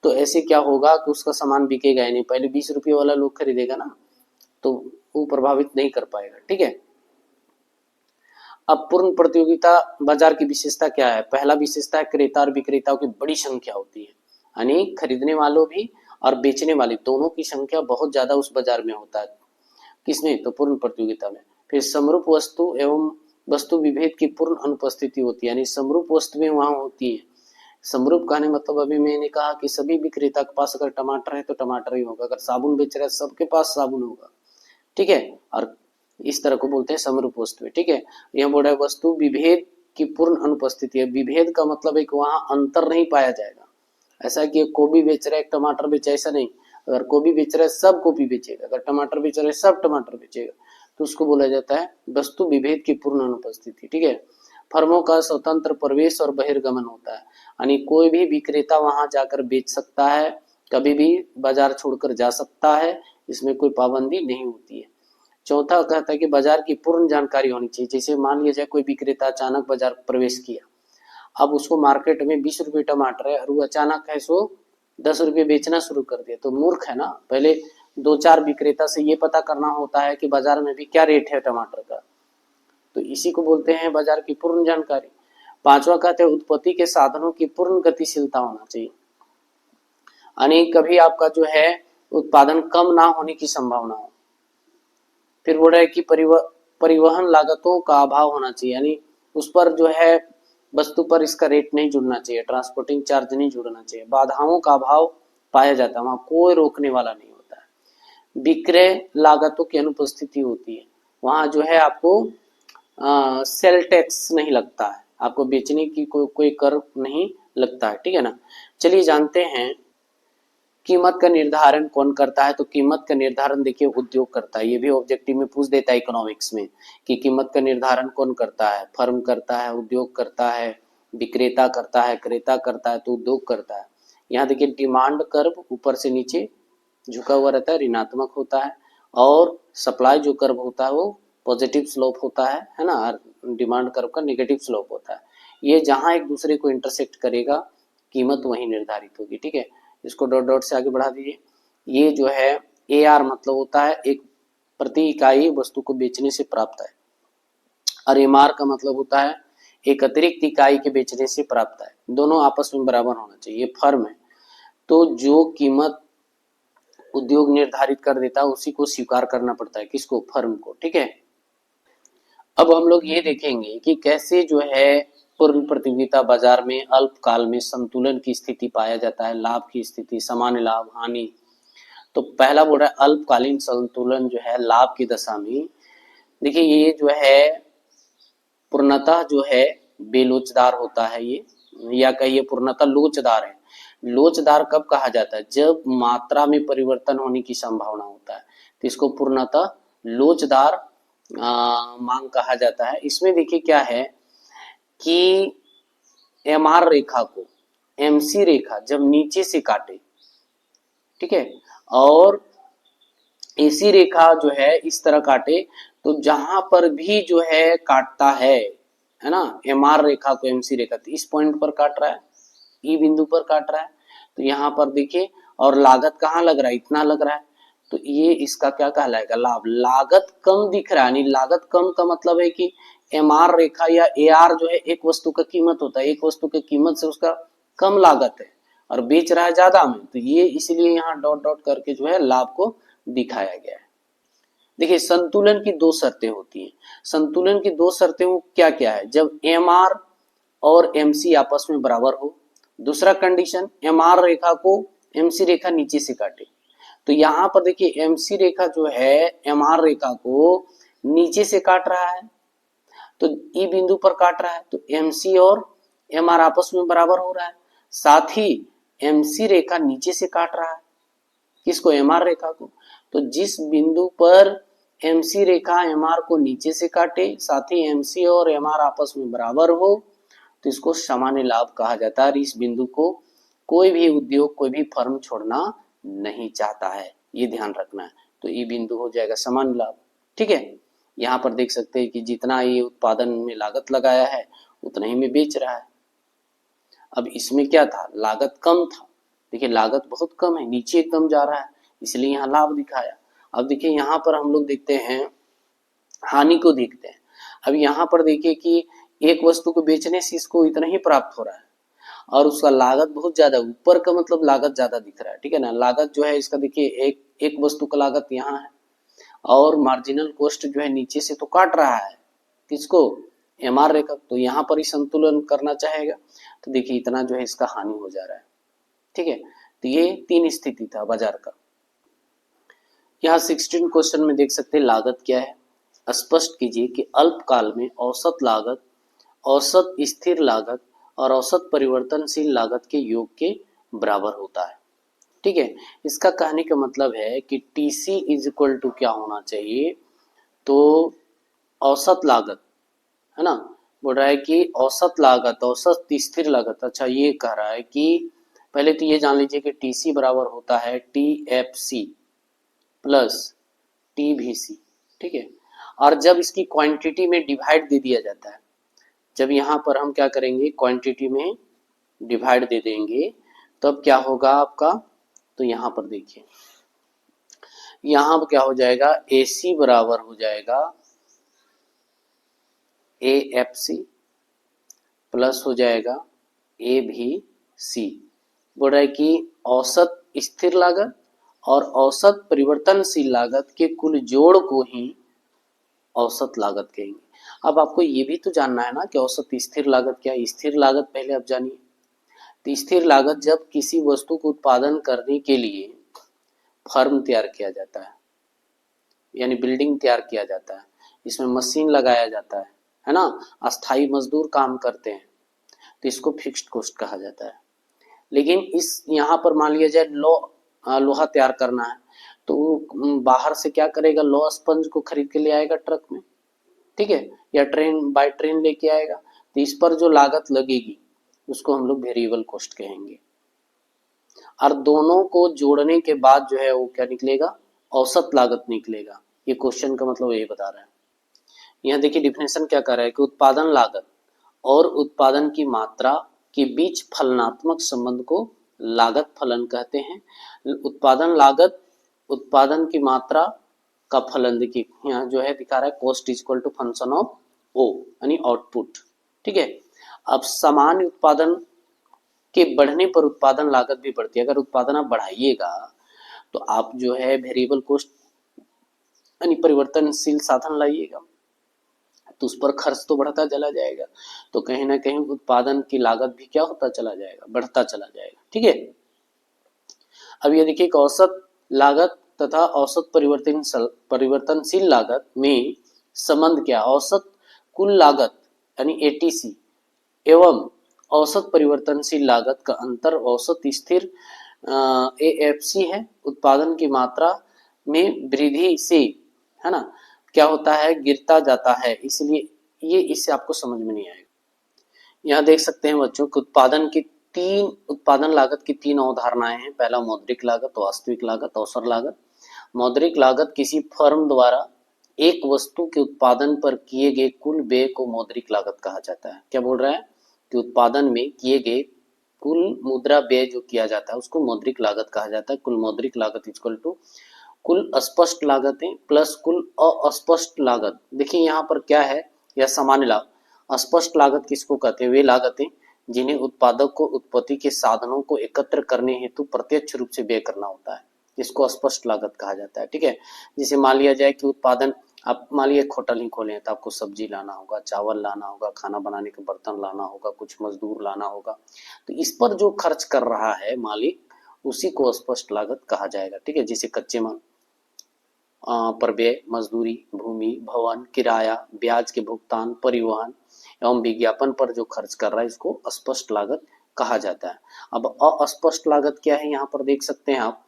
तो ऐसे क्या होगा कि उसका सामान बिकेगा ही नहीं। पहले 20 रुपये वाला लोग खरीदेगा ना, तो वो प्रभावित नहीं कर पाएगा, ठीक है। अब पूर्ण प्रतियोगिता बाजार की विशेषता क्या है। पहला विशेषता है क्रेता और विक्रेताओं की बड़ी संख्या होती है, यानी खरीदने वालों भी और बेचने वाले दोनों की संख्या बहुत ज्यादा उस बाजार में होता है। किसमें, तो पूर्ण प्रतियोगिता में। फिर समरूप वस्तु एवं वस्तु विभेद की पूर्ण अनुपस्थिति होती है, यानी समरूप वस्तुएं वहां होती है। समरूप कहने मतलब अभी मैंने कहा कि सभी विक्रेता के पास अगर टमाटर है तो टमाटर ही होगा, अगर साबुन बेच रहा है सबके पास साबुन होगा, ठीक है। और इस तरह को बोलते हैं समरूप वस्तुएं, ठीक है। यह बोल रहा है वस्तु विभेद की पूर्ण अनुपस्थिति है। विभेद का मतलब है कि वहां अंतर नहीं पाया जाएगा। ऐसा कि एक गोभी बेच रहा है एक टमाटर बेचे, ऐसा नहीं। अगर गोभी बेच रहा है सब गोभी बेचेगा, अगर टमाटर बेच रहा है सब टमाटर बेचेगा, तो उसको बोला जाता है वस्तु विभेद की पूर्ण अनुपस्थिति, ठीक है। फर्मों का स्वतंत्र प्रवेश और बहिर्गमन होता है, यानी कोई भी विक्रेता वहां जाकर बेच सकता है, कभी भी बाजार छोड़कर जा सकता है, इसमें कोई पाबंदी नहीं होती है। चौथा कहता है कि बाजार की पूर्ण जानकारी होनी चाहिए। जैसे मान लिया जाए कोई विक्रेता अचानक बाजार प्रवेश किया, अब उसको मार्केट में 20 रुपये टमाटर है और वो अचानक है सो 10 रुपये बेचना शुरू कर दिया, तो मूर्ख है ना। पहले 2-4 विक्रेता से ये पता करना होता है कि बाजार में भी क्या रेट है टमाटर का, तो इसी को बोलते हैं बाजार की पूर्ण जानकारी। पांचवा कहते हैं उत्पत्ति के साधनों की पूर्ण गतिशीलता होना चाहिए, यानी कभी आपका जो है उत्पादन कम ना होने की संभावना हो। फिर बोल रहा है कि परिवहन लागतों का अभाव होना चाहिए, यानी उस पर जो है वस्तु पर इसका रेट नहीं जुड़ना चाहिए, ट्रांसपोर्टिंग चार्ज नहीं जुड़ना चाहिए। बाधाओं का अभाव पाया जाता है, वहां कोई रोकने वाला नहीं होता है। विक्रय लागतों की अनुपस्थिति होती है, वहां जो है आपको सेल टैक्स नहीं लगता है, आपको बेचने की कोई कर नहीं लगता है, ठीक है ना। चलिए जानते हैं कीमत का निर्धारण कौन करता है। तो कीमत का निर्धारण देखिए उद्योग करता है, ये भी ऑब्जेक्टिव में पूछ देता है इकोनॉमिक्स में कि कीमत का निर्धारण कौन करता है। फर्म करता है, उद्योग करता है, विक्रेता करता है, क्रेता करता है, तो उद्योग करता है। यहाँ देखिए डिमांड कर्व ऊपर से नीचे झुका हुआ रहता है, ऋणात्मक होता है, और सप्लाई जो कर्व होता है वो पॉजिटिव स्लोप होता है ना। डिमांड कर्व का नेगेटिव स्लोप होता है। ये जहां एक दूसरे को इंटरसेक्ट करेगा कीमत वहीं निर्धारित होगी, ठीक है। इसको डॉट डॉट से आगे बढ़ा दीजिए। ये जो है AR मतलब होता है एक प्रति इकाई वस्तु को बेचने से प्राप्त है, और MR का मतलब होता है एक अतिरिक्त इकाई के बेचने से प्राप्त है। दोनों आपस में बराबर होना चाहिए। ये फर्म है तो जो कीमत उद्योग निर्धारित कर देता है उसी को स्वीकार करना पड़ता है, किसको, फर्म को, ठीक है। अब हम लोग ये देखेंगे कि कैसे जो है पूर्ण प्रतियोगिता बाजार में अल्पकाल में संतुलन की स्थिति पाया जाता है, लाभ की स्थिति, सामान्य लाभ, हानि। तो पहला बोल रहा है अल्पकालीन संतुलन जो है लाभ की दशा में। देखिए ये जो है पूर्णतः जो है बेलोचदार होता है ये, या कहिए पूर्णतः लोचदार है। लोचदार कब कहा जाता है, जब मात्रा में परिवर्तन होने की संभावना होता है। तो इसको पूर्णतः लोचदार मांग कहा जाता है। इसमें देखिए क्या है कि एमआर रेखा को एमसी रेखा जब नीचे से काटे, ठीक है, और एसी रेखा जो है इस तरह काटे, तो जहां पर भी जो है काटता है ना, एमआर रेखा को एमसी रेखा, तो इस पॉइंट पर काट रहा है, ई बिंदु पर काट रहा है, तो यहाँ पर देखिए, और लागत कहाँ लग रहा है, इतना लग रहा है, तो ये इसका क्या कहलाएगा, लाभ। लागत कम दिख रहा है, यानी लागत कम का मतलब है कि एमआर रेखा या एआर जो है एक वस्तु का कीमत होता है, एक वस्तु की कीमत से उसका कम लागत है और बेच रहा है ज्यादा में, तो ये इसलिए यहाँ डॉट डॉट करके जो है लाभ को दिखाया गया है। देखिए संतुलन की दो शर्तें होती हैं। संतुलन की दो शर्तें वो क्या क्या है, जब एमआर और एमसी आपस में बराबर हो। दूसरा कंडीशन, एमआर रेखा को एमसी रेखा नीचे से काटे। तो यहाँ पर देखिए एमसी रेखा जो है एमआर रेखा को नीचे से काट रहा है, तो ई बिंदु पर काट रहा है, तो एमसी और एमआर आपस में बराबर हो रहा है। साथ ही एमसी रेखा नीचे से काट रहा है, किसको, एमआर रेखा को। तो जिस बिंदु पर एमसी रेखा एमआर को नीचे से काटे, साथ ही एमसी और एमआर आपस में बराबर हो, तो इसको सामान्य लाभ कहा जाता है। इस बिंदु को कोई भी उद्योग, कोई भी फर्म छोड़ना नहीं चाहता है, ये ध्यान रखना है। तो ये बिंदु हो जाएगा सामान्य लाभ, ठीक है। यहाँ पर देख सकते हैं कि जितना ये उत्पादन में लागत लगाया है उतना ही में बेच रहा है। अब इसमें क्या था, लागत कम था, देखिए लागत बहुत कम है, नीचे एकदम जा रहा है, इसलिए यहाँ लाभ दिखाया। अब देखिए यहाँ पर हम लोग देखते हैं, हानि को देखते हैं। अब यहाँ पर देखिए कि एक वस्तु को बेचने से इसको इतना ही प्राप्त हो रहा है और उसका लागत बहुत ज्यादा, ऊपर का मतलब लागत ज्यादा दिख रहा है, ठीक है ना। लागत जो है इसका देखिए एक वस्तु का लागत यहाँ है और मार्जिनल कॉस्ट जो है नीचे से तो काट रहा है, किसको, एमआर रेखा, तो यहाँ पर ही संतुलन करना चाहेगा, तो देखिए इतना जो है इसका हानि हो जा रहा है, ठीक है। तो ये तीन स्थिति था बाजार का। यहाँ 16 क्वेश्चन में देख सकते हैं लागत क्या है। स्पष्ट कीजिए कि अल्पकाल में औसत लागत, औसत स्थिर लागत और औसत परिवर्तनशील लागत के योग के बराबर होता है, ठीक है। इसका कहने का मतलब है कि टीसी इज इक्वल टू क्या होना चाहिए, तो औसत लागत, है ना, बोल रहा है कि औसत लागत, औसत स्थिर लागत, अच्छा ये कह रहा है कि पहले तो ये जान लीजिए कि टीसी बराबर होता है टीएफसी प्लस टीवीसी, ठीक है। और जब इसकी क्वांटिटी में डिवाइड दे दिया जाता है, जब यहाँ पर हम क्या करेंगे, क्वांटिटी में डिवाइड दे देंगे, तब क्या होगा आपका, तो यहाँ पर देखिए, यहाँ पर क्या हो जाएगा, AC बराबर हो जाएगा AFC प्लस हो जाएगा AVC। बोल रहा है कि औसत स्थिर लागत और औसत परिवर्तनशील लागत के कुल जोड़ को ही औसत लागत कहेंगे। अब आपको ये भी तो जानना है ना कि औसत स्थिर लागत क्या है। स्थिर लागत पहले आप जानिए। तो स्थिर लागत जब किसी वस्तु को उत्पादन करने के लिए फर्म तैयार किया जाता है, यानी बिल्डिंग तैयार किया जाता है, इसमें मशीन लगाया जाता है ना, अस्थाई मजदूर काम करते हैं, तो इसको फिक्स्ड कॉस्ट कहा जाता है। लेकिन इस यहाँ पर मान लिया जाए लोहा तैयार करना है, तो बाहर से क्या करेगा, लोहा स्पंज को खरीद के ले आएगा ट्रक में, ठीक है, या बाय ट्रेन लेके आएगा, तो इस पर जो लागत लगेगी उसको हम लोग वेरिएबल कॉस्ट कहेंगे। और दोनों को जोड़ने के बाद जो है वो क्या निकलेगा, औसत लागत निकलेगा। ये क्वेश्चन का मतलब ये बता रहा है। यहाँ देखिए डिफिनेशन क्या कर रहा है कि उत्पादन लागत और उत्पादन की मात्रा के बीच फलनात्मक संबंध को लागत फलन कहते हैं। उत्पादन लागत उत्पादन की मात्रा का फलन देखिए यहाँ जो है दिखा रहा है, cost is equal to function of O यानी आउटपुट, ठीक है। अब सामान्य उत्पादन के बढ़ने पर उत्पादन लागत भी बढ़ती है। अगर उत्पादन आप बढ़ाइएगा तो आप जो है वेरिएबल कॉस्ट यानी परिवर्तनशील साधन लाइएगा, तो उस पर खर्च तो बढ़ता चला जाएगा, तो कहीं ना कहीं उत्पादन की लागत भी क्या होता चला जाएगा, बढ़ता चला जाएगा, ठीक है। अब ये देखिए औसत लागत तथा औसत परिवर्तनशील लागत में संबंध क्या, औसत कुल लागत यानी ATC एवं औसत परिवर्तनशील लागत का अंतर औसत स्थिर AFC है। उत्पादन की मात्रा में वृद्धि से, है ना, क्या होता है, गिरता जाता है, इसलिए ये इससे आपको समझ में नहीं आएगा। यहाँ देख सकते हैं बच्चों कि उत्पादन लागत की तीन अवधारणाएं हैं। पहला मौद्रिक लागत, वास्तविक लागत, अवसर लागत। मौद्रिक लागत किसी फर्म द्वारा एक वस्तु के उत्पादन पर किए गए कुल व्यय को मौद्रिक लागत कहा जाता है। क्या बोल रहा है कि उत्पादन में किए गए कुल मुद्रा व्यय जो किया जाता है उसको मौद्रिक लागत कहा जाता है। कुल मौद्रिक लागत इक्वल टू कुल स्पष्ट लागतें प्लस कुल अस्पष्ट लागत। देखिए यहाँ पर क्या है, यह सामान्य लाभ। अस्पष्ट लागत किसको कहते हैं, वे लागतें जिन्हें उत्पादक को उत्पत्ति के साधनों को एकत्र करने हेतु प्रत्यक्ष रूप से व्यय करना होता है, इसको अस्पष्ट लागत कहा जाता है। ठीक है, जैसे मान लिया जाए कि उत्पादन, आप मान लिया एक होटल ही खोले हैं तो आपको सब्जी लाना होगा, चावल लाना होगा, खाना बनाने के बर्तन लाना होगा, कुछ मजदूर लाना होगा, तो इस पर जो खर्च कर रहा है मालिक, उसी को अस्पष्ट लागत कहा जाएगा। ठीक है, जैसे कच्चे माल पर व्यय, मजदूरी, भूमि, भवन, किराया, ब्याज के भुगतान, परिवहन एवं विज्ञापन पर जो खर्च कर रहा है इसको अस्पष्ट लागत कहा जाता है। अब अस्पष्ट लागत क्या है, यहाँ पर देख सकते हैं आप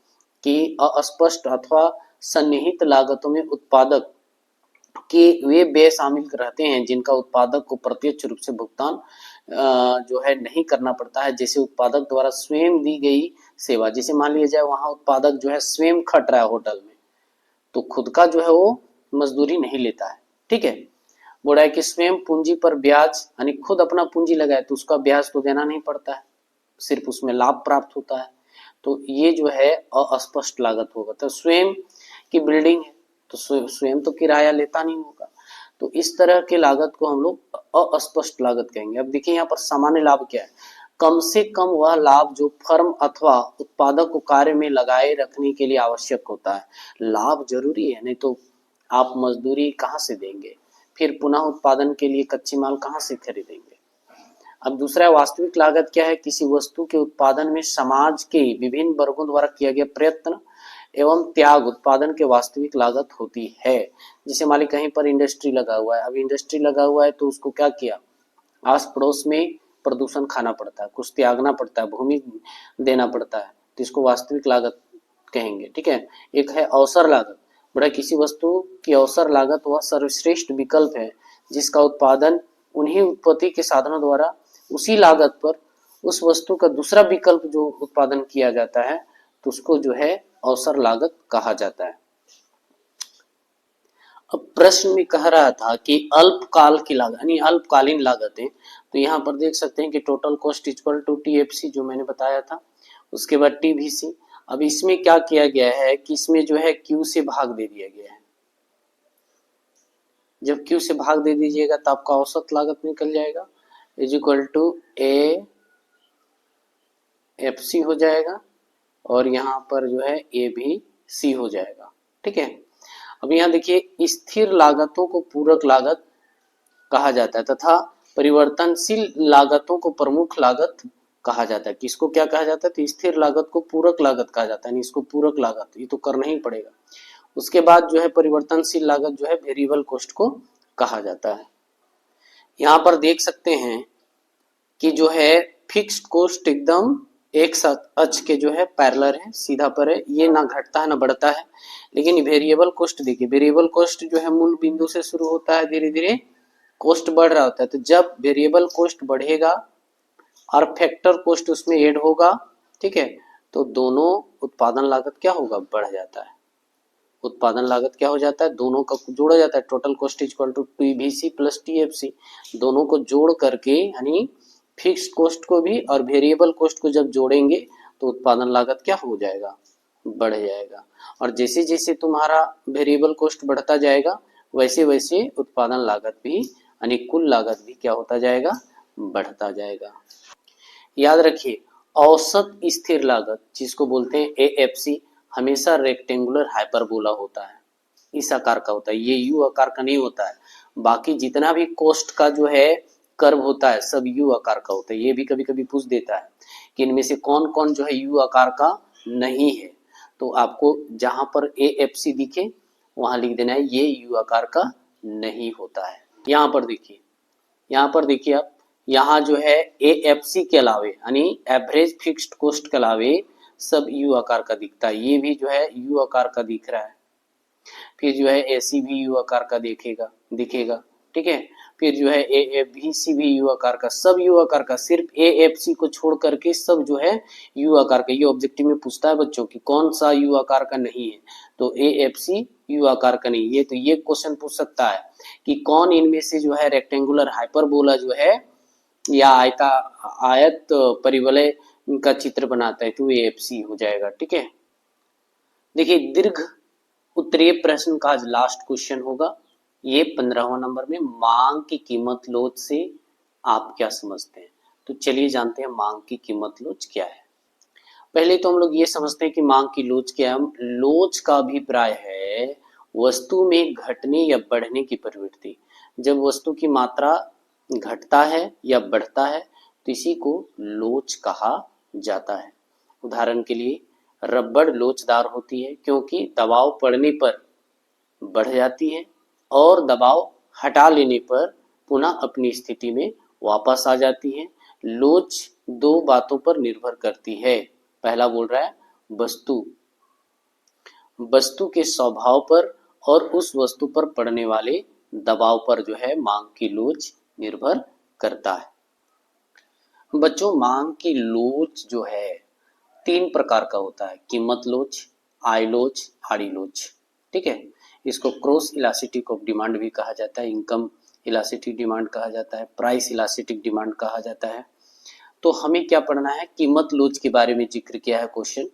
कि अस्पष्ट अथवा सन्निहित लागतों में उत्पादक के वे व्यय शामिल रहते हैं जिनका उत्पादक को प्रत्यक्ष रूप से भुगतान जो है नहीं करना पड़ता है। जैसे उत्पादक द्वारा स्वयं दी गई सेवा, जैसे मान लिया जाए वहां उत्पादक जो है स्वयं खट रहा है होटल में, तो खुद का जो है वो मजदूरी नहीं लेता है। ठीक है, बोल रहा है कि स्वयं पूंजी पर ब्याज, यानी खुद अपना पूंजी लगाए तो उसका ब्याज तो देना नहीं पड़ता है, सिर्फ उसमें लाभ प्राप्त होता है। तो ये जो है अस्पष्ट लागत होगा। तो स्वयं की बिल्डिंग है तो स्वयं तो किराया लेता नहीं होगा, तो इस तरह के लागत को हम लोग अस्पष्ट लागत कहेंगे। अब देखिए यहाँ पर सामान्य लाभ क्या है, कम से कम वह लाभ जो फर्म अथवा उत्पादक को कार्य में लगाए रखने के लिए आवश्यक होता है। लाभ जरूरी है, नहीं तो आप मजदूरी कहाँ से देंगे, फिर पुनः उत्पादन के लिए कच्ची माल कहाँ से खरीदेंगे। अब दूसरा वास्तविक लागत क्या है, किसी वस्तु के उत्पादन में समाज के विभिन्न वर्गों द्वारा किया गया प्रयत्न एवं त्याग उत्पादन के वास्तविक लागत होती है। जैसे मान ली कहीं पर इंडस्ट्री लगा हुआ है, अब इंडस्ट्री लगा हुआ है तो उसको क्या किया, आस पड़ोस में प्रदूषण खाना पड़ता है, कुछ त्यागना पड़ता है, भूमि देना पड़ता है, तो इसको वास्तविक लागत कहेंगे। ठीक है, एक है अवसर लागत, बड़ा किसी वस्तु की अवसर लागत वह सर्वश्रेष्ठ विकल्प है जिसका उत्पादन उन्हीं उत्पत्ति के साधनों द्वारा उसी लागत पर उस वस्तु का दूसरा विकल्प जो उत्पादन किया जाता है तो उसको जो है अवसर लागत कहा जाता है। अब प्रश्न में कह रहा था कि अल्पकाल की लागत यानी अल्पकालीन लागतें, तो यहाँ पर देख सकते हैं कि total cost equal to TFC जो मैंने बताया था, उसके बाद टीवीसी। अब इसमें क्या किया गया है कि इसमें जो है क्यू से भाग दे दिया गया है। जब क्यू से भाग दे दीजिएगा तो आपका औसत लागत निकल जाएगा, is equal to A F C हो जाएगा और यहाँ पर जो है ए भी सी हो जाएगा। ठीक है, अब यहाँ देखिए स्थिर लागतों को पूरक लागत कहा जाता है तथा परिवर्तनशील लागतों को प्रमुख लागत कहा जाता है। किसको क्या कहा जाता है, तो स्थिर लागत को पूरक लागत कहा जाता है, इसको पूरक लागत ये तो करना ही पड़ेगा। उसके बाद जो है परिवर्तनशील लागत जो है वेरिएबल कॉस्ट को कहा जाता है। यहाँ पर देख सकते हैं कि जो है फिक्स्ड कॉस्ट एकदम एक साथ अक्ष के जो है पैरेलल है, सीधा पर है, ये ना घटता है ना बढ़ता है। लेकिन वेरिएबल कॉस्ट देखिए, वेरिएबल कॉस्ट जो है मूल बिंदु से शुरू होता है, धीरे धीरे कॉस्ट बढ़ रहा होता है। तो जब वेरिएबल कॉस्ट बढ़ेगा और फैक्टर कॉस्ट उसमें ऐड होगा, ठीक है, तो दोनों उत्पादन लागत क्या होगा, बढ़ जाता है। उत्पादन लागत क्या हो जाता है, दोनों का जोड़ा जाता है, total cost equal to TVC plus TFC, दोनों को जोड़ करके यानी फिक्स्ड कॉस्ट को भी और वेरिएबल कॉस्ट को जब जोड़ेंगे तो उत्पादन लागत क्या हो जाएगा, बढ़ जाएगा। और जैसे जैसे तुम्हारा वेरिएबल कॉस्ट बढ़ता जाएगा वैसे वैसे उत्पादन लागत भी यानी कुल लागत भी क्या होता जाएगा, बढ़ता जाएगा। याद रखिए औसत स्थिर लागत जिसको बोलते हैं एएफसी हमेशा रेक्टेंगुलर हाइपरबोला होता है, इस आकार का होता है, ये यू आकार का नहीं होता है। बाकी जितना भी कॉस्ट का जो है कर्व होता है सब यू आकार का होता है। ये भी कभी कभी पूछ देता है कि इनमें से कौन कौन जो है यू आकार का नहीं है, तो आपको जहां पर एएफसी दिखे वहां लिख देना है ये यू आकार का नहीं होता है। यहाँ पर देखिए आप, यहाँ जो है एएफसी के अलावे यानी एवरेज फिक्स्ड कॉस्ट के अलावे सब यू आकार का दिखता है, ये भी जो है यू आकार का दिख रहा है। फिर जो है AC भी यू आकार का दिखेगा, ठीक है। फिर जो है AFBC भी यू आकार का, सब यू आकार का, सिर्फ AFC को छोड़ करके सब जो है यू आकार का। ये ऑब्जेक्टिव में पूछता है बच्चों की कौन सा यू आकार का नहीं है, तो AFC यू आकार का नहीं है। तो ये क्वेश्चन पूछ सकता है कि कौन इनमें से जो है रेक्टेंगुलर हाइपरबोला जो है या आयत परिवलय का चित्र बनाता है, तो AFC हो जाएगा, ठीक है। देखिए दीर्घ उत्तरीय प्रश्न का आज लास्ट क्वेश्चन होगा, ये 15वां नंबर में। मांग की कीमत लोच से आप क्या समझते हैं? तो चलिए जानते हैं मांग की कीमत लोच क्या है। पहले तो हम लोग ये समझते हैं कि मांग की लोच क्या है। लोच का अभिप्राय है वस्तु में घटने या बढ़ने की प्रवृत्ति। जब वस्तु की मात्रा घटता है या बढ़ता है तो इसी को लोच कहा जाता है। उदाहरण के लिए रबड़ लोचदार होती है क्योंकि दबाव पड़ने पर बढ़ जाती है और दबाव हटा लेने पर पुनः अपनी स्थिति में वापस आ जाती है। लोच दो बातों पर निर्भर करती है। पहला बोल रहा है वस्तु के स्वभाव पर और उस वस्तु पर पड़ने वाले दबाव पर जो है मांग की लोच निर्भर करता है। बच्चों मांग की लोच जो है 3 प्रकार का होता है, कीमत लोच, आय लोच, आड़ी लोच, ठीक है। इसको क्रॉस इलास्टिक ऑफ डिमांड भी कहा जाता है, इनकम इलास्टिक डिमांड कहा जाता है, प्राइस इलास्टिक डिमांड कहा जाता है। तो हमें क्या पढ़ना है, कीमत लोच के बारे में जिक्र किया है क्वेश्चन।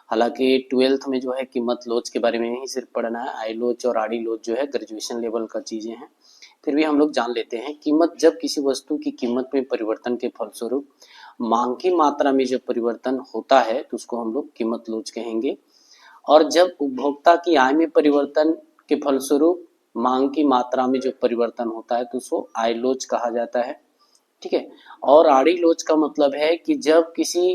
हालांकि 12th में जो है कीमत लोच के बारे में ही सिर्फ पढ़ना है, आई लोच और आड़ी लोच जो है ग्रेजुएशन लेवल का चीजें हैं। फिर भी हम लोग जान लेते हैं कीमत, जब किसी वस्तु की कीमत में परिवर्तन के फलस्वरूप मांग की मात्रा में जब परिवर्तन होता है तो उसको हम लोग कीमत लोच कहेंगे। और जब उपभोक्ता की आय में परिवर्तन के फलस्वरूप मांग की मात्रा में जो परिवर्तन होता है तो उसको आय लोच कहा जाता है, ठीक है। और आड़ी लोच का मतलब है कि जब किसी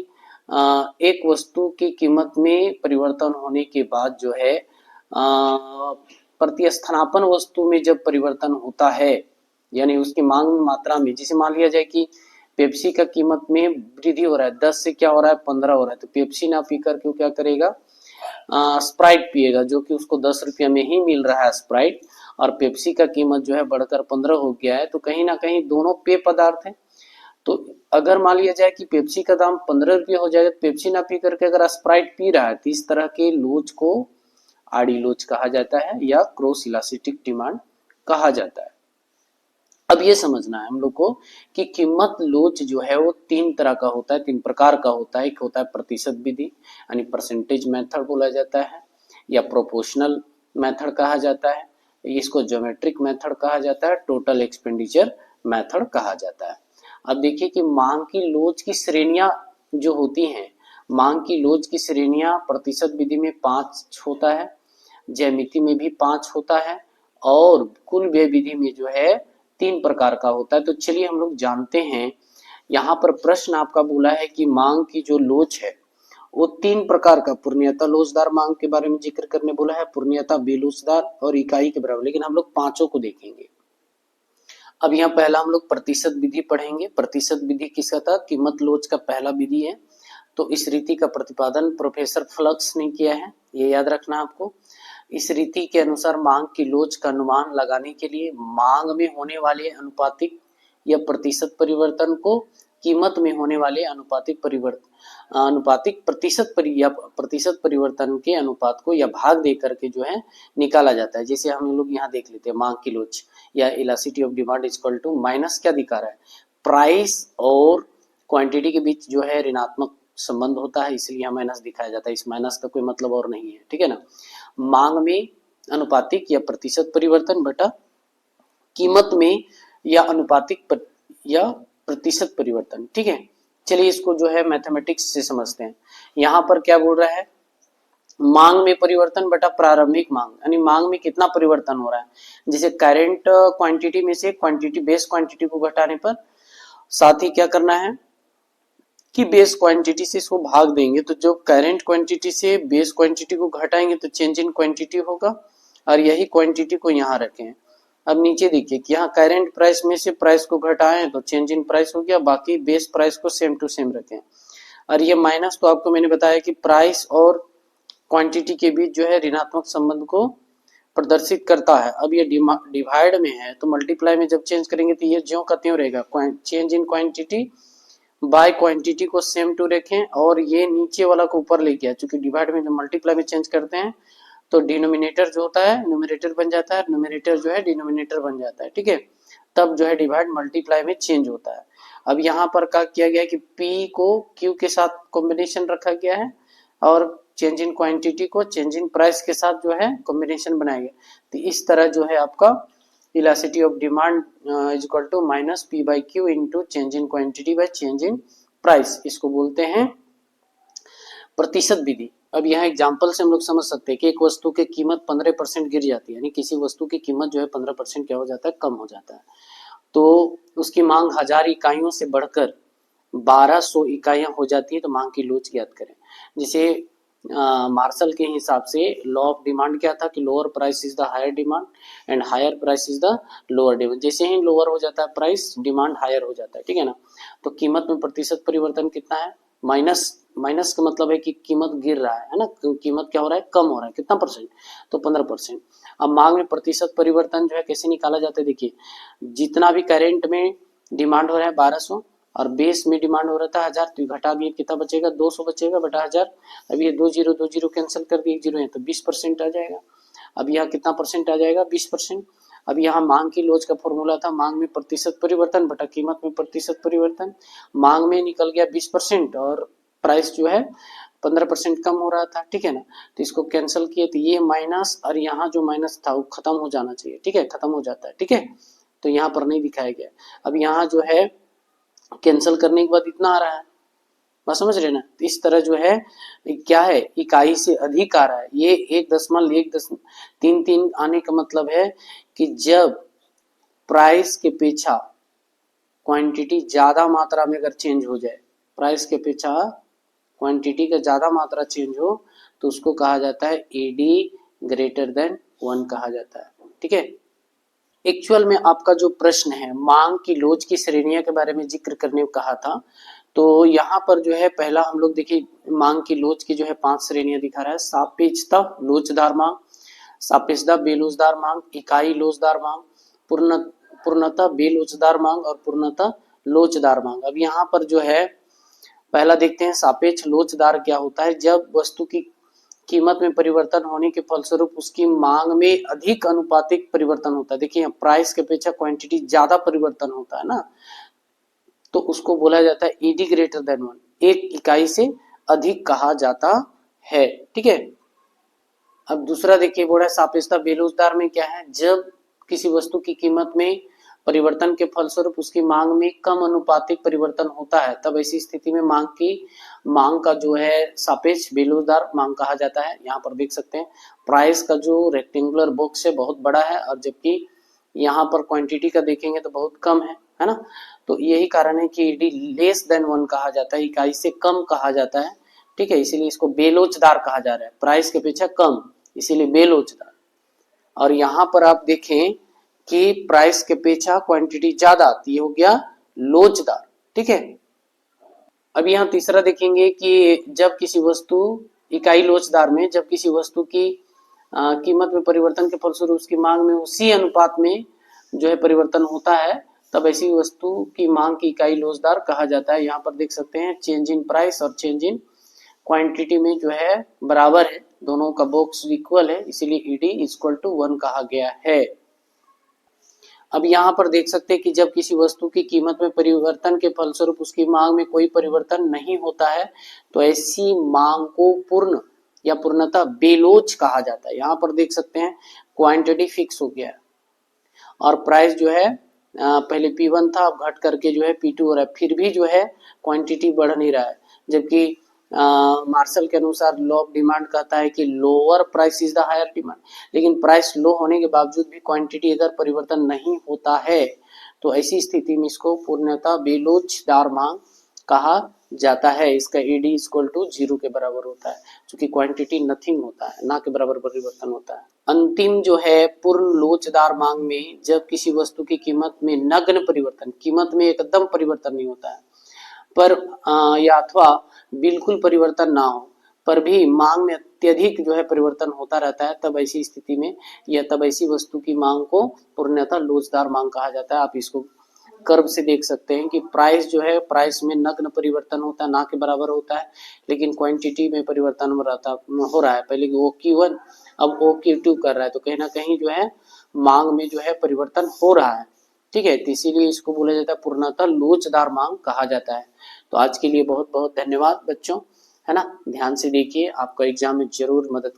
एक वस्तु की कीमत में परिवर्तन होने के बाद जो है प्रतिस्थापन वस्तु में जब परिवर्तन होता है, यानी उसकी मांग मात्रा में, जैसे मान लिया जाए कि पेप्सी का कीमत में वृद्धि हो रहा है, 10 से क्या हो रहा है 15 हो रहा है, तो पेप्सी ना पी करके क्या करेगा, स्प्राइट पिएगा, जो कि उसको 10 रुपया में ही मिल रहा है स्प्राइट, और पेप्सी का कीमत जो है बढ़कर 15 हो गया है। तो कहीं ना कहीं दोनों पेय पदार्थ है। तो अगर मान लिया जाए कि पेप्सी का दाम 15 रुपये हो जाएगा, पेप्सी ना पी करके अगर स्प्राइट पी रहा है, तो इस तरह के लोच को आड़ी लोच कहा जाता है या क्रॉस इलास्टिक डिमांड कहा जाता है। अब ये समझना है हम लोग को कि कीमत लोच जो है वो 3 तरह का होता है, 3 प्रकार का होता है। एक होता है प्रतिशत विधि यानी परसेंटेज मेथड बोला जाता है, या प्रोपोर्शनल मेथड कहा जाता है, इसको ज्योमेट्रिक मेथड कहा जाता है, टोटल एक्सपेंडिचर मेथड कहा जाता है। अब देखिए कि मांग की लोच की श्रेणियां जो होती हैं, मांग की लोच की श्रेणियां प्रतिशत विधि में 5 होता है, ज्यामिति में भी 5 होता है, और कुल व्यय विधि में जो है 3 प्रकार का होता है। तो चलिए हम लोग जानते हैं, यहाँ पर प्रश्न आपका बोला है कि मांग की जो लोच है वो 3 प्रकार का, पूर्णियता लोचदार मांग के बारे में जिक्र करने बोला है, पूर्णियता बेलोचदार और इकाई के बराबर, लेकिन हम लोग पांचों को देखेंगे। अब यहाँ पहला हम लोग प्रतिशत विधि पढ़ेंगे। प्रतिशत विधि किसका था, कीमत लोच का पहला विधि है। तो इस रीति का प्रतिपादन प्रोफेसर फ्लक्स ने किया है, ये याद रखना आपको। इस रीति के अनुसार मांग की लोच का अनुमान लगाने के लिए मांग में होने वाले अनुपातिक या प्रतिशत परिवर्तन को कीमत में होने वाले अनुपातिक प्रतिशत परिवर्तन के अनुपात को या भाग दे करके जो है निकाला जाता है। जैसे हम लोग यहाँ देख लेते हैं, मांग की लोच या elasticity of demand equal to minus क्या दिखा रहा है, प्राइस और क्वांटिटी के बीच जो है ऋणात्मक संबंध होता है, इसलिए यहाँ माइनस दिखाया जाता है। इस माइनस का कोई मतलब और नहीं है, ठीक है ना। मांग में अनुपातिक या प्रतिशत परिवर्तन बटा कीमत में या अनुपातिक या प्रतिशत परिवर्तन, ठीक है। चलिए इसको जो है मैथमेटिक्स से समझते हैं। यहाँ पर क्या बोल रहा है, मांग में परिवर्तन बटा प्रारंभिक मांग, यानी मांग में कितना परिवर्तन हो रहा है। जैसे करेंट क्वांटिटी में से क्वांटिटी बेस क्वांटिटी को घटाने पर साथ ही क्या करना है कि बेस क्वांटिटी से इसको भाग देंगे, तो जो करेंट क्वांटिटी से बेस क्वांटिटी को घटाएंगे तो चेंज इन क्वांटिटी होगा, और यही क्वांटिटी को यहाँ रखें। अब नीचे देखिए कि यहाँ करेंट प्राइस में से प्राइस को घटाएं तो चेंज इन प्राइस हो गया, बाकी बेस प्राइस को सेम टू सेम रखें। और ये माइनस तो आपको मैंने बताया कि प्राइस और क्वांटिटी के बीच जो है ऋणात्मक संबंध को प्रदर्शित करता है। अब ये डिवाइड में है तो मल्टीप्लाई में जब चेंज करेंगे तो ये ज्यों का त्यों रहेगा। Change in quantity by quantity को सेम टू रखें और ये नीचे वाला को ऊपर लेके आए, क्योंकि डिवाइड में जब मल्टीप्लाई में चेंज करते हैं तो डिनोमिनेटर जो होता है न्यूमरेटर बन जाता है, न्यूमरेटर जो है डिनोमिनेटर बन जाता है, ठीक है। तब जो है डिवाइड मल्टीप्लाई में चेंज होता है। अब यहाँ पर क्या किया गया है कि P को Q के साथ कॉम्बिनेशन रखा गया है और चेंज इन क्वांटिटी को चेंज इन प्राइस के साथ जो है कॉम्बिनेशन बनाया गया। तो इस तरह जो है आपका elasticity of demand is equal to minus P by Q into change in quantity by change in price, इसको बोलते हैं प्रतिशत विधि। अब यहाँ एग्जाम्पल से हम लोग समझ सकते हैं कि एक वस्तु की कीमत 15% गिर जाती है, यानी किसी वस्तु की कीमत जो है 15% क्या हो जाता है, कम हो जाता है। तो उसकी मांग 1000 इकाइयों से बढ़कर 1200 इकाइयां हो जाती है तो मांग की लोच ज्ञात करें। जैसे मार्शल के हिसाब से लॉ ऑफ डिमांड क्या था कि lower price is the higher demand and higher price is the lower demand. जैसे ही लोअर हो जाता है प्राइस, डिमांड हायर हो जाता है, ठीक है ना। तो कीमत में प्रतिशत परिवर्तन कितना है, माइनस का मतलब है कि कीमत गिर रहा है ना, कीमत क्या हो रहा है, कम हो रहा है, कितना परसेंट, तो 15%। अब मांग में प्रतिशत परिवर्तन जो है कैसे निकाला जाता है, देखिए जितना भी करेंट में डिमांड हो रहा है 1200 और बेस में डिमांड हो रहा था 1000, तो घटा दिए कितना बचेगा, 200 बचेगा बटा 1000। अब ये 2 कैंसिल कर दिए, 1 जीरो है तो 20% आ जाएगा। अब यहाँ कितना परसेंट आ जाएगा, 20%। अब यहाँ मांग की लोच का फॉर्मूला था मांग में प्रतिशत परिवर्तन बटा कीमत में प्रतिशत परिवर्तन। मांग में निकल गया 20% और प्राइस जो है 15% कम हो रहा था, ठीक है ना। तो इसको कैंसिल किए तो ये माइनस और यहाँ जो माइनस था वो खत्म हो जाना चाहिए, ठीक है, खत्म हो जाता है, ठीक है। तो यहाँ पर नहीं दिखाया गया। अब यहाँ जो है कैंसिल करने के बाद इतना आ रहा है, बात समझ रहे ना। इस तरह जो है क्या है, इकाई से अधिक आ रहा है। ये 1.33 आने का मतलब है कि जब प्राइस के अपेक्षा क्वांटिटी ज्यादा मात्रा में अगर चेंज हो जाए, प्राइस के अपेक्षा क्वांटिटी का ज्यादा मात्रा चेंज हो तो उसको कहा जाता है एडी ग्रेटर देन 1 कहा जाता है, ठीक है। एक्चुअल में आपका जो प्रश्न है मांग की लोच की श्रेणियों के बारे में जिक्र करने को कहा था, तो यहाँ पर जो है पहला हम लोग देखिए मांग की लोच की जो है 5 श्रेणियां दिखा रहा है। सापेक्षता लोचदार मांग, सापेक्षता बेलोचदार मांग, इकाई लोचदार मांग, पूर्णतः बेलोचदार मांग और पूर्णतः लोचदार मांग। अब यहाँ पर जो है पहला देखते हैं सापेक्ष लोचदार क्या होता है। जब वस्तु की कीमत में परिवर्तन होने के फलस्वरूप उसकी मांग में अधिक अनुपातिक परिवर्तन होता है। देखिए प्राइस के अपेक्षा क्वांटिटी ज्यादा परिवर्तन होता है ना, तो उसको बोला जाता है ईडी ग्रेटर देन 1, एक इकाई से अधिक कहा जाता है, ठीक है। अब दूसरा देखिए बोला सापेक्षता बेलोचदार में क्या है, जब किसी वस्तु की कीमत में परिवर्तन के फलस्वरूप उसकी मांग में कम अनुपातिक परिवर्तन होता है, तब ऐसी स्थिति में मांग का जो है सापेक्ष बेलोचदार मांग कहा जाता है। यहाँ पर देख सकते हैं प्राइस का जो रेक्टेंगुलर बॉक्स है बहुत बड़ा है और जबकि यहाँ पर क्वांटिटी का देखेंगे तो बहुत कम है ना। तो यही कारण है कि ईडी लेस देन 1 कहा जाता है, इकाई से कम कहा जाता है, ठीक है। इसीलिए इसको बेलोचदार कहा जा रहा है, प्राइस के अपेक्षा कम, इसीलिए बेलोचदार। और यहाँ पर आप देखें कि प्राइस के अपेक्षा क्वांटिटी ज्यादा, तो ये हो गया लोचदार, ठीक है। अब यहाँ तीसरा देखेंगे कि जब किसी वस्तु इकाई लोचदार में जब किसी वस्तु की कीमत में परिवर्तन के फलस्वरूप उसकी मांग में उसी अनुपात में जो है परिवर्तन होता है, तब ऐसी वस्तु की मांग की इकाई लोचदार कहा जाता है। यहाँ पर देख सकते हैं चेंज इन प्राइस और चेंज इन क्वांटिटी में जो है बराबर है, दोनों का बॉक्स इक्वल है, इसीलिए ईडी इक्वल टू 1 कहा गया है। अब यहाँ पर देख सकते हैं कि जब किसी वस्तु की कीमत में परिवर्तन के फलस्वरूप उसकी मांग में कोई परिवर्तन नहीं होता है तो ऐसी मांग को पूर्ण या पूर्णतः बेलोच कहा जाता है। यहाँ पर देख सकते हैं क्वांटिटी फिक्स हो गया है और प्राइस जो है पहले P1 था, अब घट करके जो है P2 हो रहा है, फिर भी जो है क्वांटिटी बढ़ नहीं रहा है। जबकि मार्शल के अनुसार लॉ ऑफ डिमांड कहता है कि lower price is the higher demand, लेकिन प्राइस लो होने के बावजूद भी क्वांटिटी अगर परिवर्तन नहीं होता है तो ऐसी स्थिति में इसको पूर्णतः बेलोचदार मांग कहा जाता है। इसका ईडी इक्वल टू 0 के बराबर होता है, क्योंकि क्वांटिटी नथिंग होता है, ना के बराबर परिवर्तन होता है। अंतिम जो है पूर्ण लोचदार मांग में जब किसी वस्तु की कीमत में नग्न परिवर्तन, कीमत में एकदम परिवर्तन नहीं होता है पर या अथवा बिल्कुल परिवर्तन ना हो पर भी मांग में अत्यधिक जो है परिवर्तन होता रहता है, तब ऐसी स्थिति में या तब ऐसी वस्तु की मांग को पूर्णतः लोचदार मांग कहा जाता है। आप इसको कर्व से देख सकते हैं कि प्राइस जो है, प्राइस में नग्न परिवर्तन होता है, ना के बराबर होता है, लेकिन क्वांटिटी में परिवर्तन हो रहा है। पहले OQ1 अब OQ2 कर रहा है, तो कहीं ना कहीं जो है मांग में जो है परिवर्तन हो रहा है। ठीक है, तो इसीलिए इसको बोला जाता है पूर्णतः लोचदार मांग कहा जाता है। तो आज के लिए बहुत बहुत धन्यवाद बच्चों, है ना। ध्यान से देखिए, आपको एग्जाम में जरूर मदद